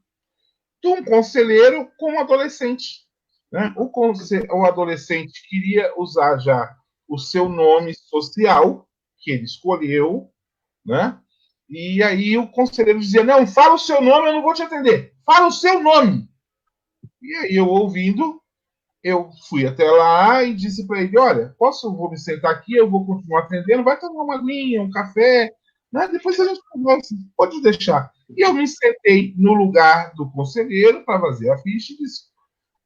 Speaker 1: de um conselheiro com um adolescente. Né? O adolescente queria usar já o seu nome social, que ele escolheu, né? E aí o conselheiro dizia, não, fala o seu nome, eu não vou te atender. Fala o seu nome. E aí eu ouvindo, eu fui até lá e disse para ele, olha, vou me sentar aqui, eu vou continuar atendendo, vai tomar uma aguinha, um café, né? Depois a gente conversa, pode deixar. E eu me sentei no lugar do conselheiro para fazer a ficha e disse,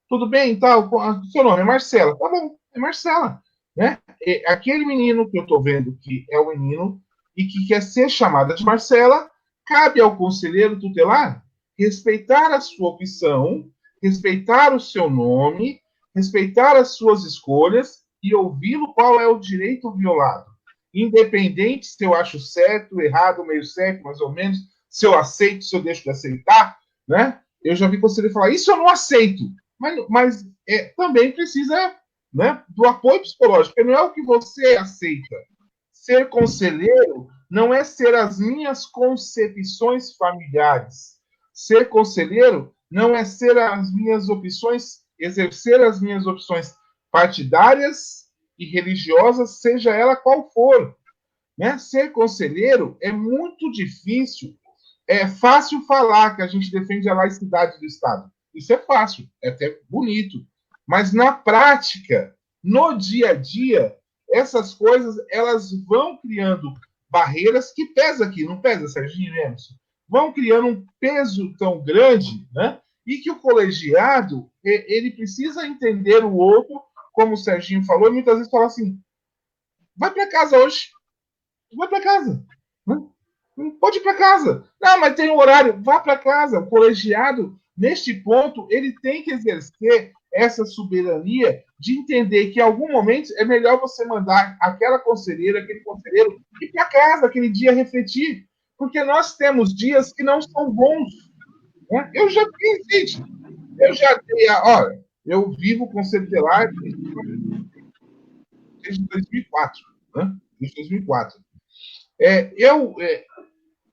Speaker 1: tudo bem, tal, seu nome é Marcela. Tá bom, é Marcela. Né? E aquele menino que eu estou vendo que é o menino e que quer ser chamada de Marcela, cabe ao conselheiro tutelar respeitar a sua opção, respeitar o seu nome, respeitar as suas escolhas e ouvi-lo qual é o direito violado. Independente se eu acho certo, errado, meio certo, mais ou menos, se eu aceito, se eu deixo de aceitar, né? Eu já vi conselheiro falar, isso eu não aceito. Mas também precisa, né, do apoio psicológico, porque não é o que você aceita. Ser conselheiro não é ser as minhas concepções familiares. Ser conselheiro não é ser as minhas opções, exercer as minhas opções partidárias e religiosas, seja ela qual for. Né? Ser conselheiro é muito difícil. É fácil falar que a gente defende a laicidade do Estado. Isso é fácil, é até bonito. Mas na prática, no dia a dia, essas coisas elas vão criando barreiras que pesa aqui, não pesa, Serginho Emerson? Vão criando um peso tão grande, né? E que o colegiado ele precisa entender o outro, como o Serginho falou, e muitas vezes fala assim: vai para casa hoje, vai para casa. Né? Pode ir para casa. Não, mas tem um horário. Vá para casa. O colegiado, neste ponto, ele tem que exercer essa soberania de entender que em algum momento é melhor você mandar aquela conselheira, aquele conselheiro ir para casa, aquele dia refletir. Porque nós temos dias que não são bons. Né? Eu já fiz, gente. Eu já dei olha, eu vivo o Conselho Tutelar desde 2004. Né? Desde 2004. Eu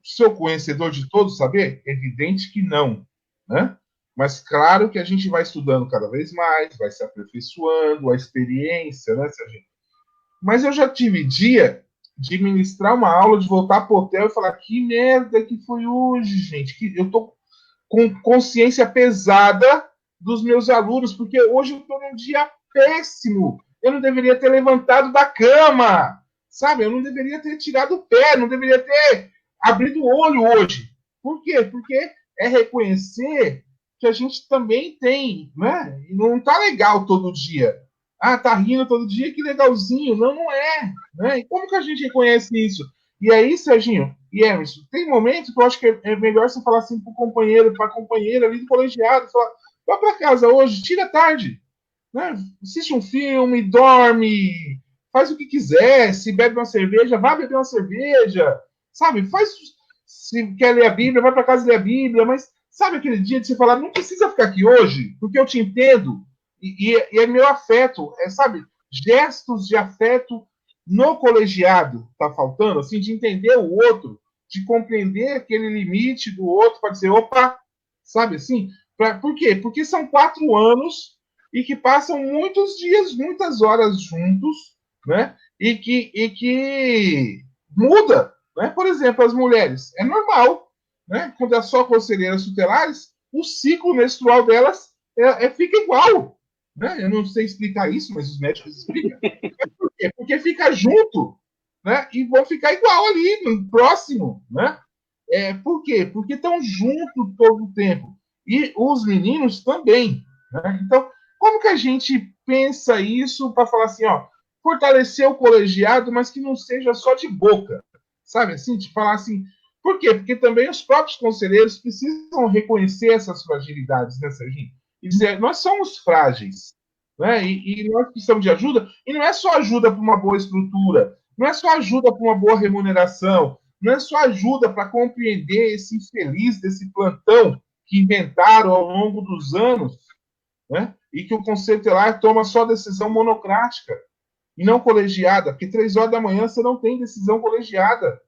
Speaker 1: sou conhecedor de todos saber? Evidente que não, né? Mas claro que a gente vai estudando cada vez mais, vai se aperfeiçoando, a experiência, né, Serginho? Mas eu já tive dia de ministrar uma aula, de voltar para o hotel e falar que merda que foi hoje, gente. Que eu tô com consciência pesada dos meus alunos, porque hoje eu estou num dia péssimo. Eu não deveria ter levantado da cama, sabe? Eu não deveria ter tirado o pé, não deveria ter abrido o olho hoje. Por quê? Porque é reconhecer que a gente também tem, né? E não tá legal todo dia. Ah, tá rindo todo dia, que legalzinho. Não, não é. Né? E como que a gente reconhece isso? E aí, Serginho e Emerson, tem momentos que eu acho que é melhor você falar assim pro companheiro, pra companheira ali do colegiado, falar, vá pra casa hoje, tira a tarde. Né? Assiste um filme, dorme, faz o que quiser, se bebe uma cerveja, vá beber uma cerveja, sabe? Faz, se quer ler a Bíblia, vai para casa ler a Bíblia, mas sabe aquele dia de você falar, não precisa ficar aqui hoje, porque eu te entendo, e é meu afeto, sabe? Gestos de afeto no colegiado tá faltando, assim, de entender o outro, de compreender aquele limite do outro, para dizer, opa, sabe assim? Por quê? Porque são 4 anos e que passam muitos dias, muitas horas juntos, né? E que muda, né? Por exemplo, as mulheres, é normal, né? Quando é só conselheiras tutelares, o ciclo menstrual delas fica igual, né? Eu não sei explicar isso, mas os médicos explicam. Por quê? Porque fica junto, né? E vão ficar igual ali, próximo, né? Por quê? Porque estão juntos todo o tempo. E os meninos também. Né? Então, como que a gente pensa isso para falar assim, ó, fortalecer o colegiado, mas que não seja só de boca? Sabe assim, de falar assim. Por quê? Porque também os próprios conselheiros precisam reconhecer essas fragilidades, né, Serginho? E dizer, nós somos frágeis, né? E nós precisamos de ajuda. E não é só ajuda para uma boa estrutura, não é só ajuda para uma boa remuneração, não é só ajuda para compreender esse infeliz desse plantão que inventaram ao longo dos anos, né? E que o Conselho Tutelar toma só decisão monocrática e não colegiada, porque 3 horas da manhã você não tem decisão colegiada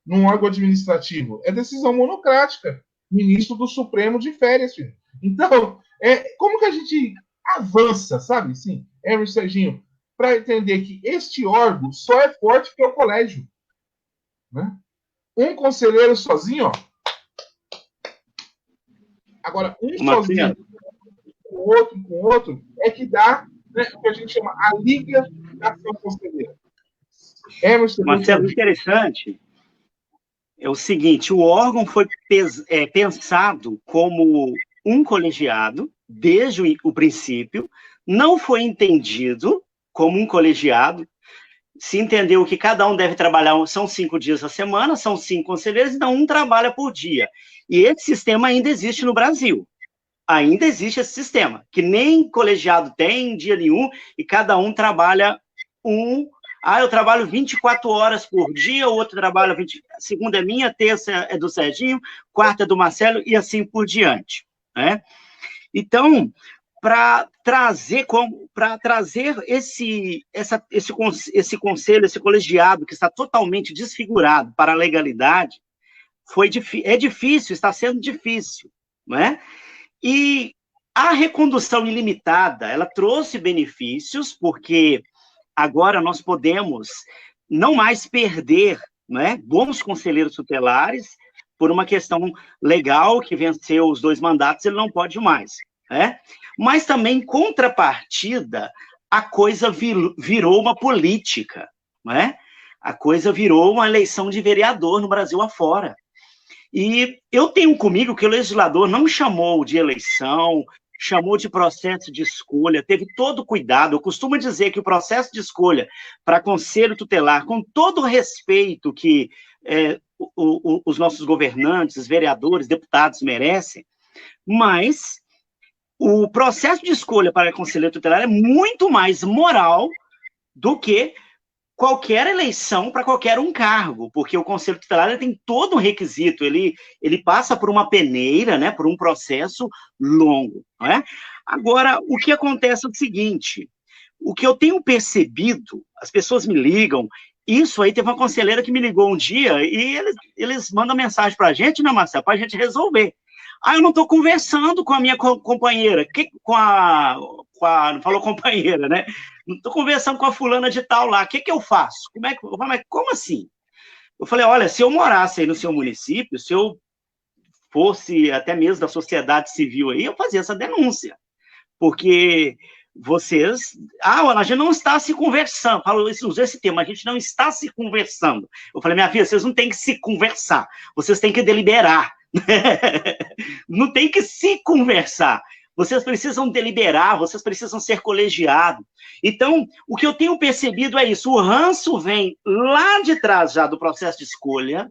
Speaker 1: num órgão administrativo. É decisão monocrática. Ministro do Supremo de férias, filho. Então, como que a gente avança, sabe? Sim, Emerson e Serginho, para entender que este órgão só é forte porque é o colégio. Né? Um conselheiro sozinho, ó. Agora, sozinho, com o outro, é que dá, né, o que a gente chama a liga da ação conselheira.
Speaker 2: Marcelo, interessante é o seguinte, o órgão foi pensado como um colegiado desde o princípio, não foi entendido como um colegiado, se entendeu que cada um deve trabalhar, são 5 dias a semana, são 5 conselheiros, então um trabalha por dia. E esse sistema ainda existe no Brasil. Ainda existe esse sistema, que nem colegiado tem dia nenhum, e cada um trabalha eu trabalho 24 horas por dia, o outro trabalha segunda é minha, terça é do Serginho, quarta é do Marcelo, e assim por diante. Né? Então, para trazer esse conselho, esse colegiado que está totalmente desfigurado para a legalidade, é difícil, está sendo difícil. Né? E a recondução ilimitada, ela trouxe benefícios, porque agora nós podemos não mais perder, né, bons conselheiros tutelares por uma questão legal, que venceu os 2 mandatos, ele não pode mais. Né? Mas também, em contrapartida, a coisa virou uma política. Né? A coisa virou uma eleição de vereador no Brasil afora. E eu tenho comigo que o legislador não chamou de eleição, chamou de processo de escolha, teve todo cuidado. Eu costumo dizer que o processo de escolha para conselho tutelar, com todo o respeito que os nossos governantes, vereadores, deputados merecem, mas o processo de escolha para conselheiro tutelar é muito mais moral do que qualquer eleição para qualquer um cargo, porque o Conselho Tutelar ele tem todo um requisito, ele passa por uma peneira, né, por um processo longo. Não é? Agora, o que acontece é o seguinte, o que eu tenho percebido, as pessoas me ligam, isso aí, teve uma conselheira que me ligou um dia e eles mandam mensagem para a gente, né, Marcelo, para a gente resolver. Eu não estou conversando com a minha companheira, não falou companheira, né? Não estou conversando com a fulana de tal lá, o que eu faço? Como assim? Eu falei, olha, se eu morasse aí no seu município, se eu fosse até mesmo da sociedade civil aí, eu fazia essa denúncia, porque a gente não está se conversando, usou esse termo, a gente não está se conversando. Eu falei, minha filha, vocês não têm que se conversar, vocês têm que deliberar, não tem que se conversar, vocês precisam deliberar, vocês precisam ser colegiados. Então, o que eu tenho percebido é isso, o ranço vem lá de trás já do processo de escolha,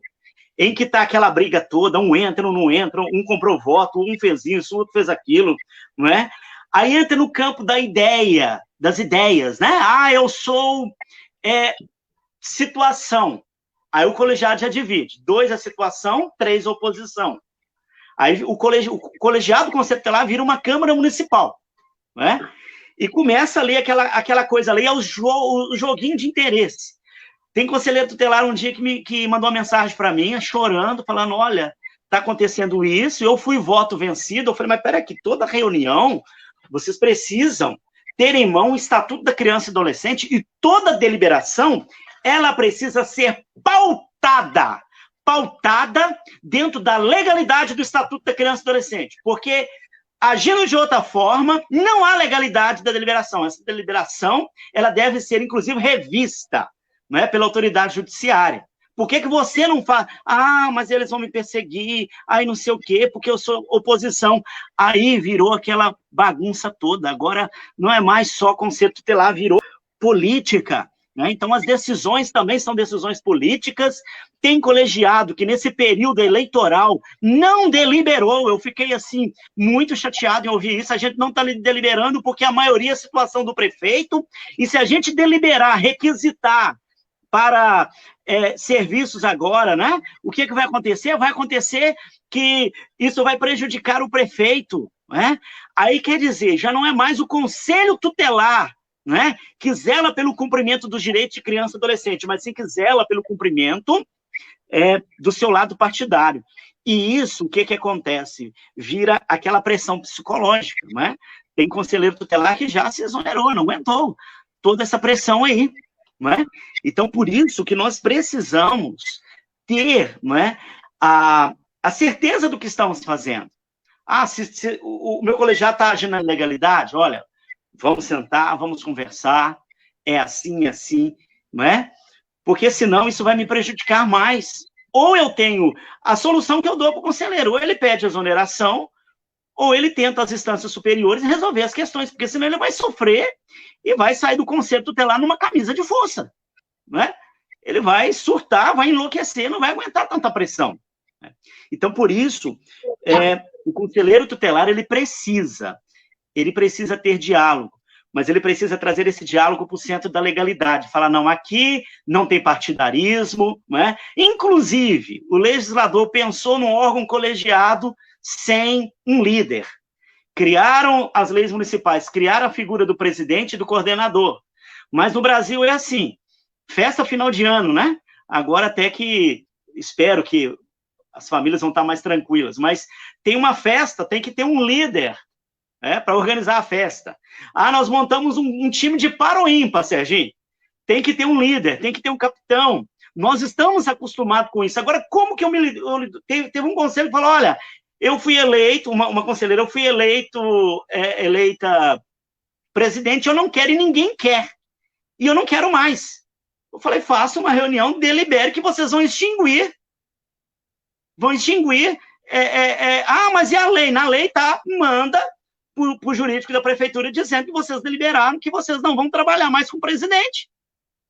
Speaker 2: em que está aquela briga toda, um entra, um não entra, um comprou voto, um fez isso, outro fez aquilo, não é? Aí entra no campo das ideias, né? Eu sou situação. Aí o colegiado já divide. 2 a situação, 3 a oposição. Aí o colegiado do Conselho Tutelar vira uma Câmara Municipal. Né? E começa ali aquela coisa ali, o joguinho de interesse. Tem conselheiro tutelar um dia que mandou uma mensagem para mim, chorando, falando, olha, está acontecendo isso, eu fui voto vencido. Eu falei, mas peraí, toda reunião, vocês precisam ter em mão o Estatuto da Criança e Adolescente e toda deliberação, ela precisa ser pautada dentro da legalidade do Estatuto da Criança e Adolescente, porque agindo de outra forma, não há legalidade da deliberação. Essa deliberação, ela deve ser, inclusive, revista, não é, pela autoridade judiciária, Por que você não faz? Ah, mas eles vão me perseguir, aí não sei o quê, porque eu sou oposição. Aí virou aquela bagunça toda. Agora não é mais só conselho tutelar, virou política. Né? Então, as decisões também são decisões políticas. Tem colegiado que, nesse período eleitoral, não deliberou. Eu fiquei, assim, muito chateado em ouvir isso. A gente não está deliberando porque a maioria é a situação do prefeito. E se a gente deliberar, requisitar para serviços agora, né? O que vai acontecer? Vai acontecer que isso vai prejudicar o prefeito, né? Aí, quer dizer, já não é mais o conselho tutelar, né, que zela pelo cumprimento dos direitos de criança e adolescente, mas sim que zela pelo cumprimento do seu lado partidário. E isso, o que acontece? Vira aquela pressão psicológica, né? Tem conselheiro tutelar que já se exonerou, não aguentou toda essa pressão aí, né? Então, por isso que nós precisamos ter, né, a certeza do que estamos fazendo. Ah, se o meu colegiado está agindo na legalidade, olha, vamos sentar, vamos conversar, é assim, não é? Porque senão isso vai me prejudicar mais. Ou eu tenho a solução que eu dou para o conselheiro, ou ele pede exoneração, ou ele tenta as instâncias superiores resolver as questões, porque senão ele vai sofrer e vai sair do conselho tutelar numa camisa de força, né? Ele vai surtar, vai enlouquecer, não vai aguentar tanta pressão. Né? Então, por isso, o conselheiro tutelar, ele precisa ter diálogo, mas ele precisa trazer esse diálogo para o centro da legalidade, falar, não, aqui não tem partidarismo, né? Inclusive, o legislador pensou num órgão colegiado sem um líder. Criaram as leis municipais, criaram a figura do presidente e do coordenador, mas no Brasil é assim, festa final de ano, né? Agora até que, espero que as famílias vão estar mais tranquilas, mas tem uma festa, tem que ter um líder, para organizar a festa. Ah, nós montamos um time de par ou ímpar, Serginho. Tem que ter um líder, tem que ter um capitão. Nós estamos acostumados com isso. Agora, como que teve um conselho que falou, olha, eu fui eleito, uma conselheira, eu fui eleita presidente, eu não quero e ninguém quer. E eu não quero mais. Eu falei, faça uma reunião, delibere que vocês vão extinguir. Mas e a lei? Na lei tá, manda para o jurídico da prefeitura dizendo que vocês deliberaram que vocês não vão trabalhar mais com o presidente,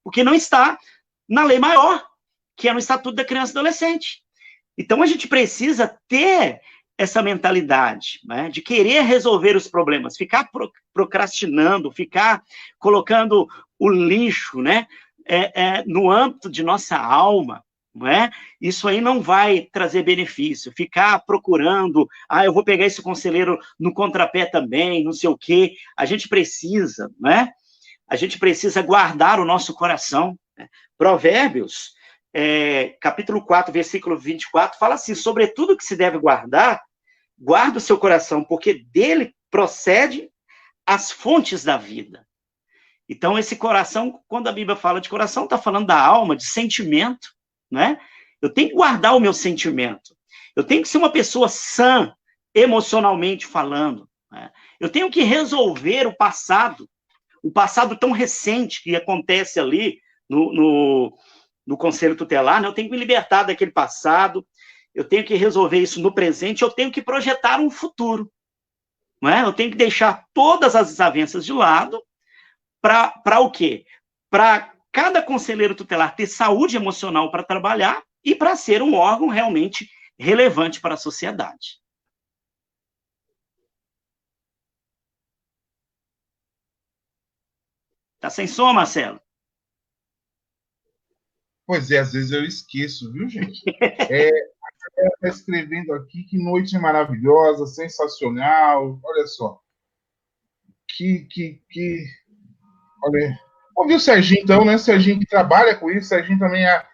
Speaker 2: porque não está na lei maior, que é no Estatuto da Criança e Adolescente. Então, a gente precisa ter essa mentalidade, né, de querer resolver os problemas, ficar procrastinando, ficar colocando o lixo, né, no âmbito de nossa alma, não é? Isso aí não vai trazer benefício, ficar procurando, eu vou pegar esse conselheiro no contrapé também, não sei o quê. A gente precisa, né? A gente precisa guardar o nosso coração. Né? Provérbios, capítulo 4, versículo 24, fala assim, sobre tudo que se deve guardar, guarda o seu coração, porque dele procede as fontes da vida. Então, esse coração, quando a Bíblia fala de coração, está falando da alma, de sentimento, né? Eu tenho que guardar o meu sentimento. Eu tenho que ser uma pessoa sã, emocionalmente falando. Né? Eu tenho que resolver o passado tão recente que acontece ali no Conselho Tutelar. Né? Eu tenho que me libertar daquele passado, eu tenho que resolver isso no presente, eu tenho que projetar um futuro. Né? Eu tenho que deixar todas as desavenças de lado para o quê? Para cada conselheiro tutelar ter saúde emocional para trabalhar e para ser um órgão realmente relevante para a sociedade. Tá sem som, Marcelo?
Speaker 1: Pois é, às vezes eu esqueço, viu, gente? Está escrevendo aqui que noite maravilhosa, sensacional. Olha só. Olha, ouvi o Serginho, então, né? Serginho que trabalha com isso, Serginho também é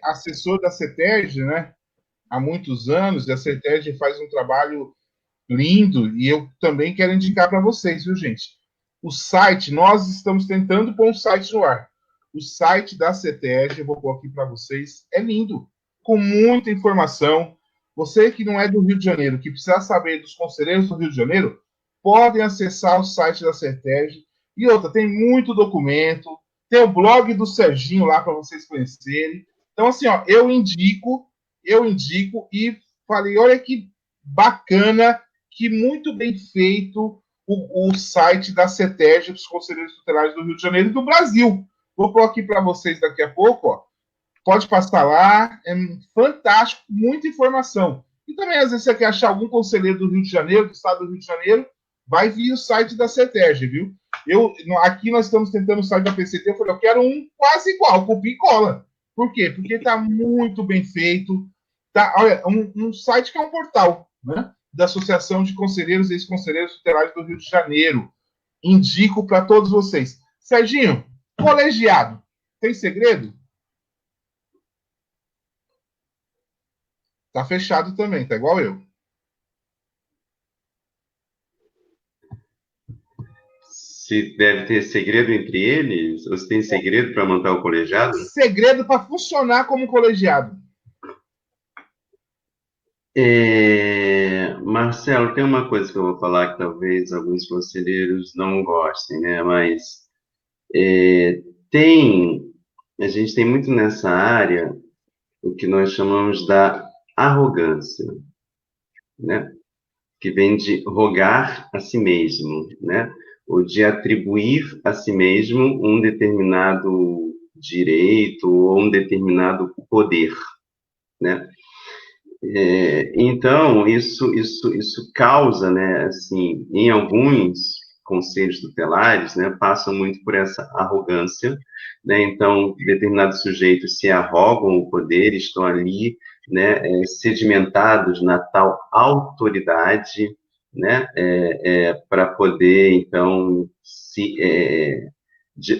Speaker 1: assessor da CETERJ, né? Há muitos anos, e a CETERJ faz um trabalho lindo, e eu também quero indicar para vocês, viu, gente? O site, nós estamos tentando pôr um site no ar. O site da CETERJ, eu vou pôr aqui para vocês, é lindo, com muita informação. Você que não é do Rio de Janeiro, que precisa saber dos conselheiros do Rio de Janeiro, podem acessar o site da CETERJ. E outra, tem muito documento, Tem o blog do Serginho lá para vocês conhecerem. Então, assim, ó, eu indico e falei, olha que bacana, que muito bem feito o site da CETERJ, dos Conselheiros Tutelares do Rio de Janeiro e do Brasil. Vou pôr aqui para vocês daqui a pouco, ó. Pode passar lá, é fantástico, muita informação. E também, às vezes, você quer achar algum conselheiro do Rio de Janeiro, do estado do Rio de Janeiro, vai vir o site da CETERJ, viu? Aqui nós estamos tentando o site da PCT, eu falei, eu quero um quase igual, copia e cola. Por quê? Porque está muito bem feito. Tá, olha, um site que é um portal, né? Da Associação de Conselheiros e Ex-Conselheiros Tutelares do Rio de Janeiro. Indico para todos vocês. Serginho, colegiado, tem segredo? Tá fechado também, tá igual eu.
Speaker 3: Se deve ter segredo entre eles? Ou se tem segredo para montar o colegiado?
Speaker 1: Segredo para funcionar como colegiado.
Speaker 3: Marcelo, tem uma coisa que eu vou falar que talvez alguns conselheiros não gostem, né? Mas a gente tem muito nessa área o que nós chamamos da arrogância, né? Que vem de rogar a si mesmo, né? Ou de atribuir a si mesmo um determinado direito ou um determinado poder, né? Então, isso causa, né, assim, em alguns conselhos tutelares, né, passam muito por essa arrogância, né, então, determinados sujeitos se arrogam o poder, estão ali, né, sedimentados na tal autoridade, né, para poder, então,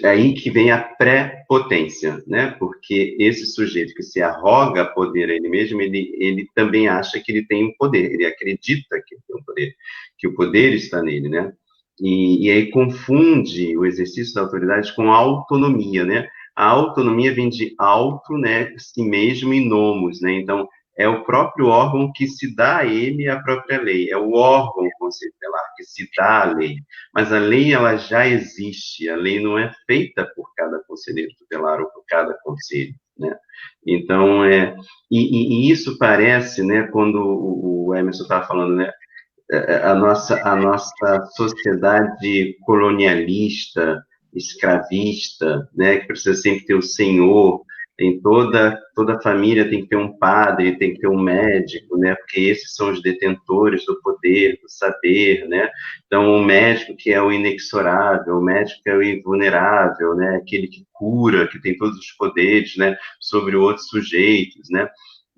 Speaker 3: aí que vem a pré-potência, né? Porque esse sujeito que se arroga poder a ele mesmo, ele também acha que ele tem um poder, ele acredita que ele tem um poder, que o poder está nele, né? E aí confunde o exercício da autoridade com a autonomia, né? A autonomia vem de auto, né? Si mesmo e nomos, né? Então, é o próprio órgão que se dá a ele a própria lei, é o órgão conselheiro que se dá a lei, mas a lei ela já existe, a lei não é feita por cada conselheiro tutelar ou por cada conselho, né? Então, e isso parece, né, quando o Emerson estava falando, né, a nossa sociedade colonialista, escravista, né, que precisa sempre ter o senhor, em toda família tem que ter um padre, tem que ter um médico, né, porque esses são os detentores do poder, do saber, né, então o médico que é o inexorável, o médico que é o invulnerável, né, aquele que cura, que tem todos os poderes, né, sobre outros sujeitos, né,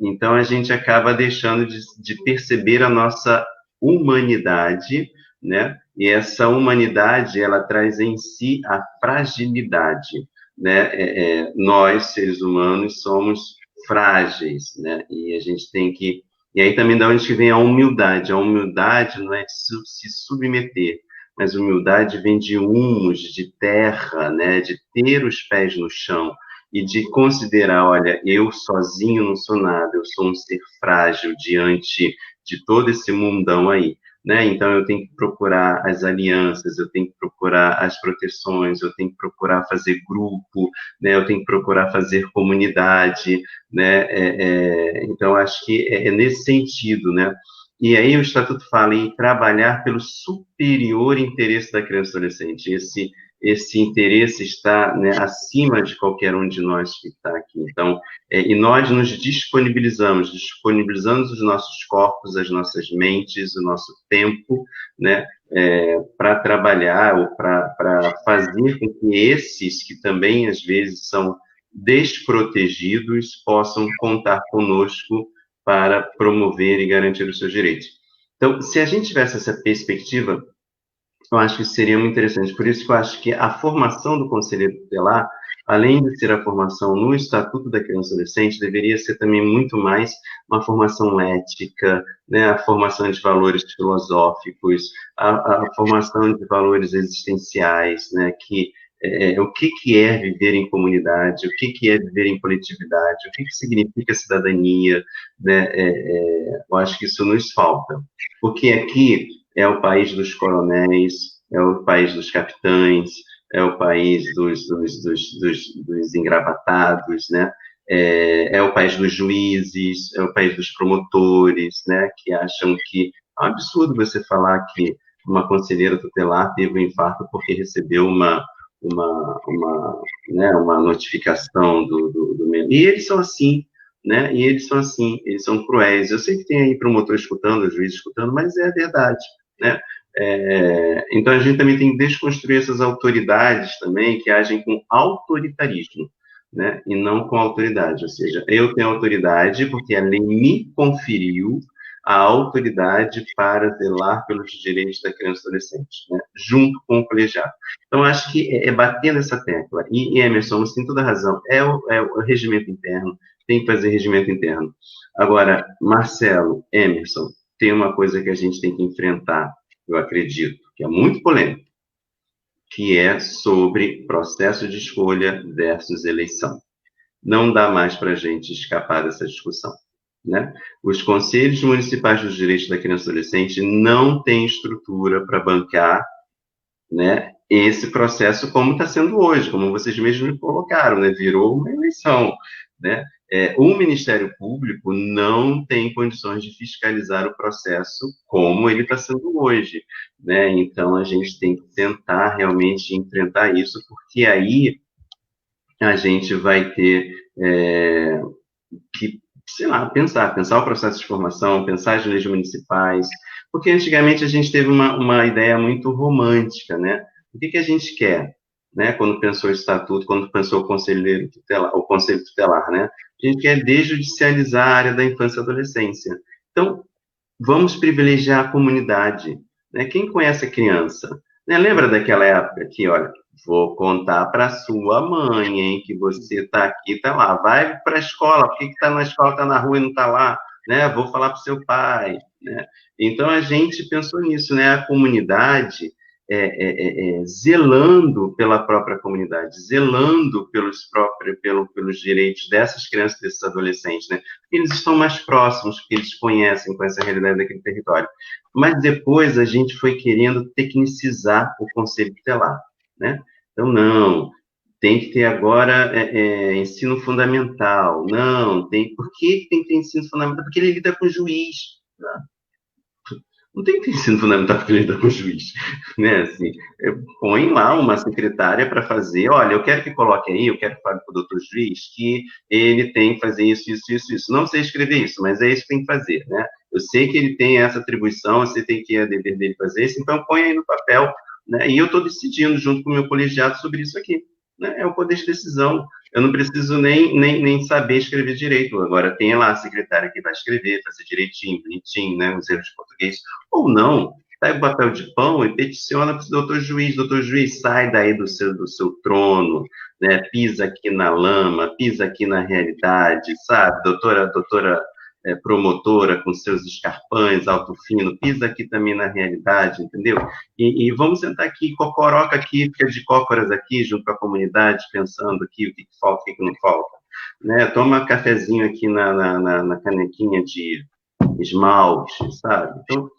Speaker 3: então a gente acaba deixando de perceber a nossa humanidade, né? E essa humanidade, ela traz em si a fragilidade, né? Nós, seres humanos, somos frágeis, né? E a gente tem que... E aí também da onde que vem a humildade. A humildade não é se submeter, mas humildade vem de humus, de terra, né? De ter os pés no chão e de considerar, olha, eu sozinho não sou nada, eu sou um ser frágil diante de todo esse mundão aí, né? Então eu tenho que procurar as alianças, eu tenho que procurar as proteções, eu tenho que procurar fazer grupo, né? Eu tenho que procurar fazer comunidade, né? Então acho que é nesse sentido, né? E aí o Estatuto fala em trabalhar pelo superior interesse da criança e adolescente. Esse interesse está, né, acima de qualquer um de nós que está aqui. Então, e nós nos disponibilizamos os nossos corpos, as nossas mentes, o nosso tempo, né, para trabalhar ou para fazer com que esses que também, às vezes, são desprotegidos, possam contar conosco para promover e garantir os seus direitos. Então, se a gente tivesse essa perspectiva, eu acho que seria muito interessante. Por isso que eu acho que a formação do conselheiro tutelar, além de ser a formação no Estatuto da Criança e Adolescente, deveria ser também muito mais uma formação ética, né? A formação de valores filosóficos, a formação de valores existenciais, né? O que é viver em comunidade, o que é viver em coletividade, o que significa cidadania, né? Eu acho que isso nos falta. Porque aqui é o país dos coronéis, é o país dos capitães, é o país dos engravatados, né? É o país dos juízes, é o país dos promotores, né? Que acham que é um absurdo você falar que uma conselheira tutelar teve um infarto porque recebeu uma notificação do e eles são assim, né? E eles são assim, eles são cruéis. Eu sei que tem aí promotor escutando, juiz escutando, mas é a verdade, né? Então a gente também tem que desconstruir essas autoridades também que agem com autoritarismo, né? E não com autoridade. Ou seja, eu tenho autoridade porque a lei me conferiu a autoridade para zelar pelos direitos da criança e adolescente, né? Junto com o colegiado. Então, acho que bater nessa tecla. E Emerson, você tem toda a razão. É o regimento interno, tem que fazer regimento interno. Agora, Marcelo, Emerson, tem uma coisa que a gente tem que enfrentar, eu acredito, que é muito polêmico, que é sobre processo de escolha versus eleição. Não dá mais para a gente escapar dessa discussão, né? Os conselhos municipais dos direitos da criança e adolescente não têm estrutura para bancar, né, esse processo como está sendo hoje, como vocês mesmos colocaram, né? Virou uma eleição, né? O Ministério Público não tem condições de fiscalizar o processo como ele está sendo hoje, né? Então, a gente tem que tentar realmente enfrentar isso, porque aí a gente vai ter que, sei lá, pensar o processo de formação, pensar as leis municipais, porque antigamente a gente teve uma ideia muito romântica, né? O que a gente quer, né? Quando pensou o estatuto, quando pensou o conselho tutelar, né? A gente quer desjudicializar a área da infância e adolescência. Então, vamos privilegiar a comunidade, né? Quem conhece a criança, né? Lembra daquela época que, olha, vou contar para sua mãe, hein, que você está aqui, está lá. Vai para a escola, por que está na escola, está na rua e não está lá? Né? Vou falar para o seu pai. Né? Então, a gente pensou nisso, né? A comunidade zelando pela própria comunidade, zelando pelos direitos dessas crianças, desses adolescentes, né? Eles estão mais próximos, porque eles conhecem com essa realidade daquele território. Mas depois a gente foi querendo tecnicizar o conselho tutelar, né? Então, não, tem que ter agora ensino fundamental. Não, por que tem que ter ensino fundamental? Porque ele lida com o juiz. Não tem que ter ensino fundamental porque ele lida com o juiz. Né? Assim, põe lá uma secretária para fazer, olha, eu quero que coloque aí, eu quero que fale para o doutor juiz que ele tem que fazer isso, isso, isso, isso. Não sei escrever isso, mas é isso que tem que fazer, né? Eu sei que ele tem essa atribuição, você tem que é dever dele fazer isso, então põe aí no papel, né? E eu estou decidindo junto com o meu colegiado sobre isso aqui. Né? É o poder de decisão. Eu não preciso nem saber escrever direito. Agora, tem lá a secretária que vai escrever, fazer direitinho, bonitinho, né? Os erros de português. Ou não, pega o papel de pão e peticiona para o doutor juiz, sai daí do seu trono, né? Pisa aqui na lama, pisa aqui na realidade, sabe? Doutora promotora com seus escarpães, alto fino, pisa aqui também na realidade, entendeu? E vamos sentar aqui, cocoroca aqui, fica de cócoras aqui, junto com a comunidade, pensando aqui o que falta, o que não falta. Né? Toma cafezinho aqui na canequinha de esmalte, sabe? Então,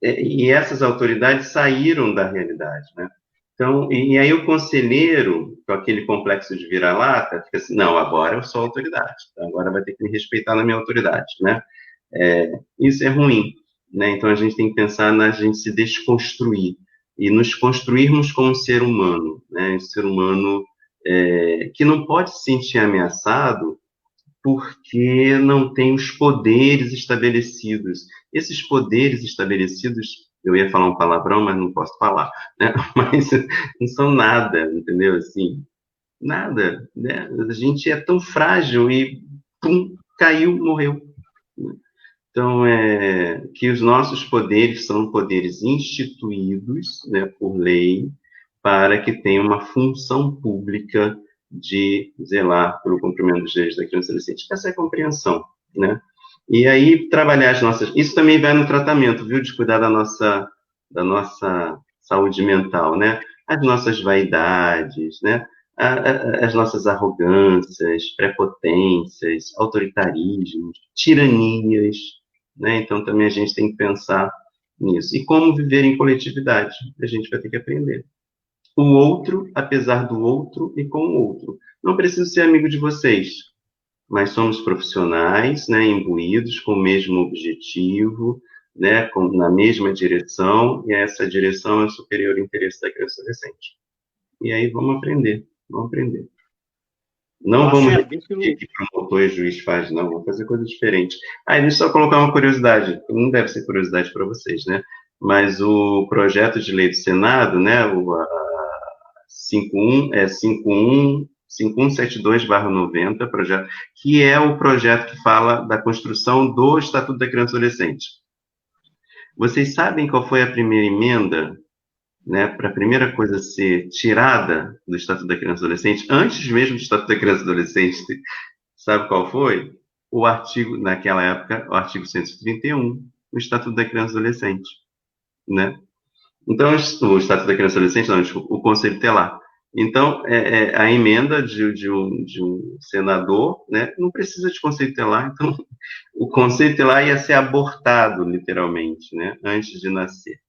Speaker 3: e essas autoridades saíram da realidade, né? Então, e aí o conselheiro, com aquele complexo de vira-lata, fica assim, não, agora eu sou autoridade, então agora vai ter que me respeitar na minha autoridade, né? Isso é ruim, né? Então a gente tem que pensar na gente se desconstruir e nos construirmos como ser humano, né? Um ser humano que não pode se sentir ameaçado porque não tem os poderes estabelecidos. Esses poderes estabelecidos, eu ia falar um palavrão, mas não posso falar, né? Mas não são nada, entendeu? Assim, nada, né? A gente é tão frágil e pum, caiu, morreu. Então, que os nossos poderes são poderes instituídos, né, por lei, para que tenha uma função pública de zelar pelo cumprimento dos direitos da criança e adolescente. Essa é a compreensão, né? E aí, trabalhar as nossas... Isso também vai no tratamento, viu? De cuidar da nossa saúde mental, né? As nossas vaidades, né? As nossas arrogâncias, prepotências, autoritarismos, tiranias, né? Então, também a gente tem que pensar nisso. E como viver em coletividade, a gente vai ter que aprender. o outro, apesar do outro e com o outro. Não preciso ser amigo de vocês, mas somos profissionais, né, imbuídos com o mesmo objetivo, né, na mesma direção, e essa direção é o superior interesse da criança e adolescente. E aí vamos aprender, vamos aprender. Não vamos repetir o que promotor e juiz faz, não, vamos fazer coisa diferente. Deixa eu só colocar uma curiosidade, não deve ser curiosidade para vocês, né, mas o projeto de lei do Senado, né, o 5172/90, projeto, que é o projeto que fala da construção do Estatuto da Criança e Adolescente. Vocês sabem qual foi a primeira emenda, né, para a primeira coisa ser tirada do Estatuto da Criança e Adolescente, antes mesmo do Estatuto da Criança e Adolescente, sabe qual foi? O artigo, naquela época, o artigo 131, o Estatuto da Criança e Adolescente, né? Então, o Estatuto da Criança e Adolescente, não, desculpa, o Conselho Tutelar. Então, a emenda de um senador, né, não precisa de Conselho Tutelar, então o Conselho Tutelar ia ser abortado, literalmente, né, antes de nascer,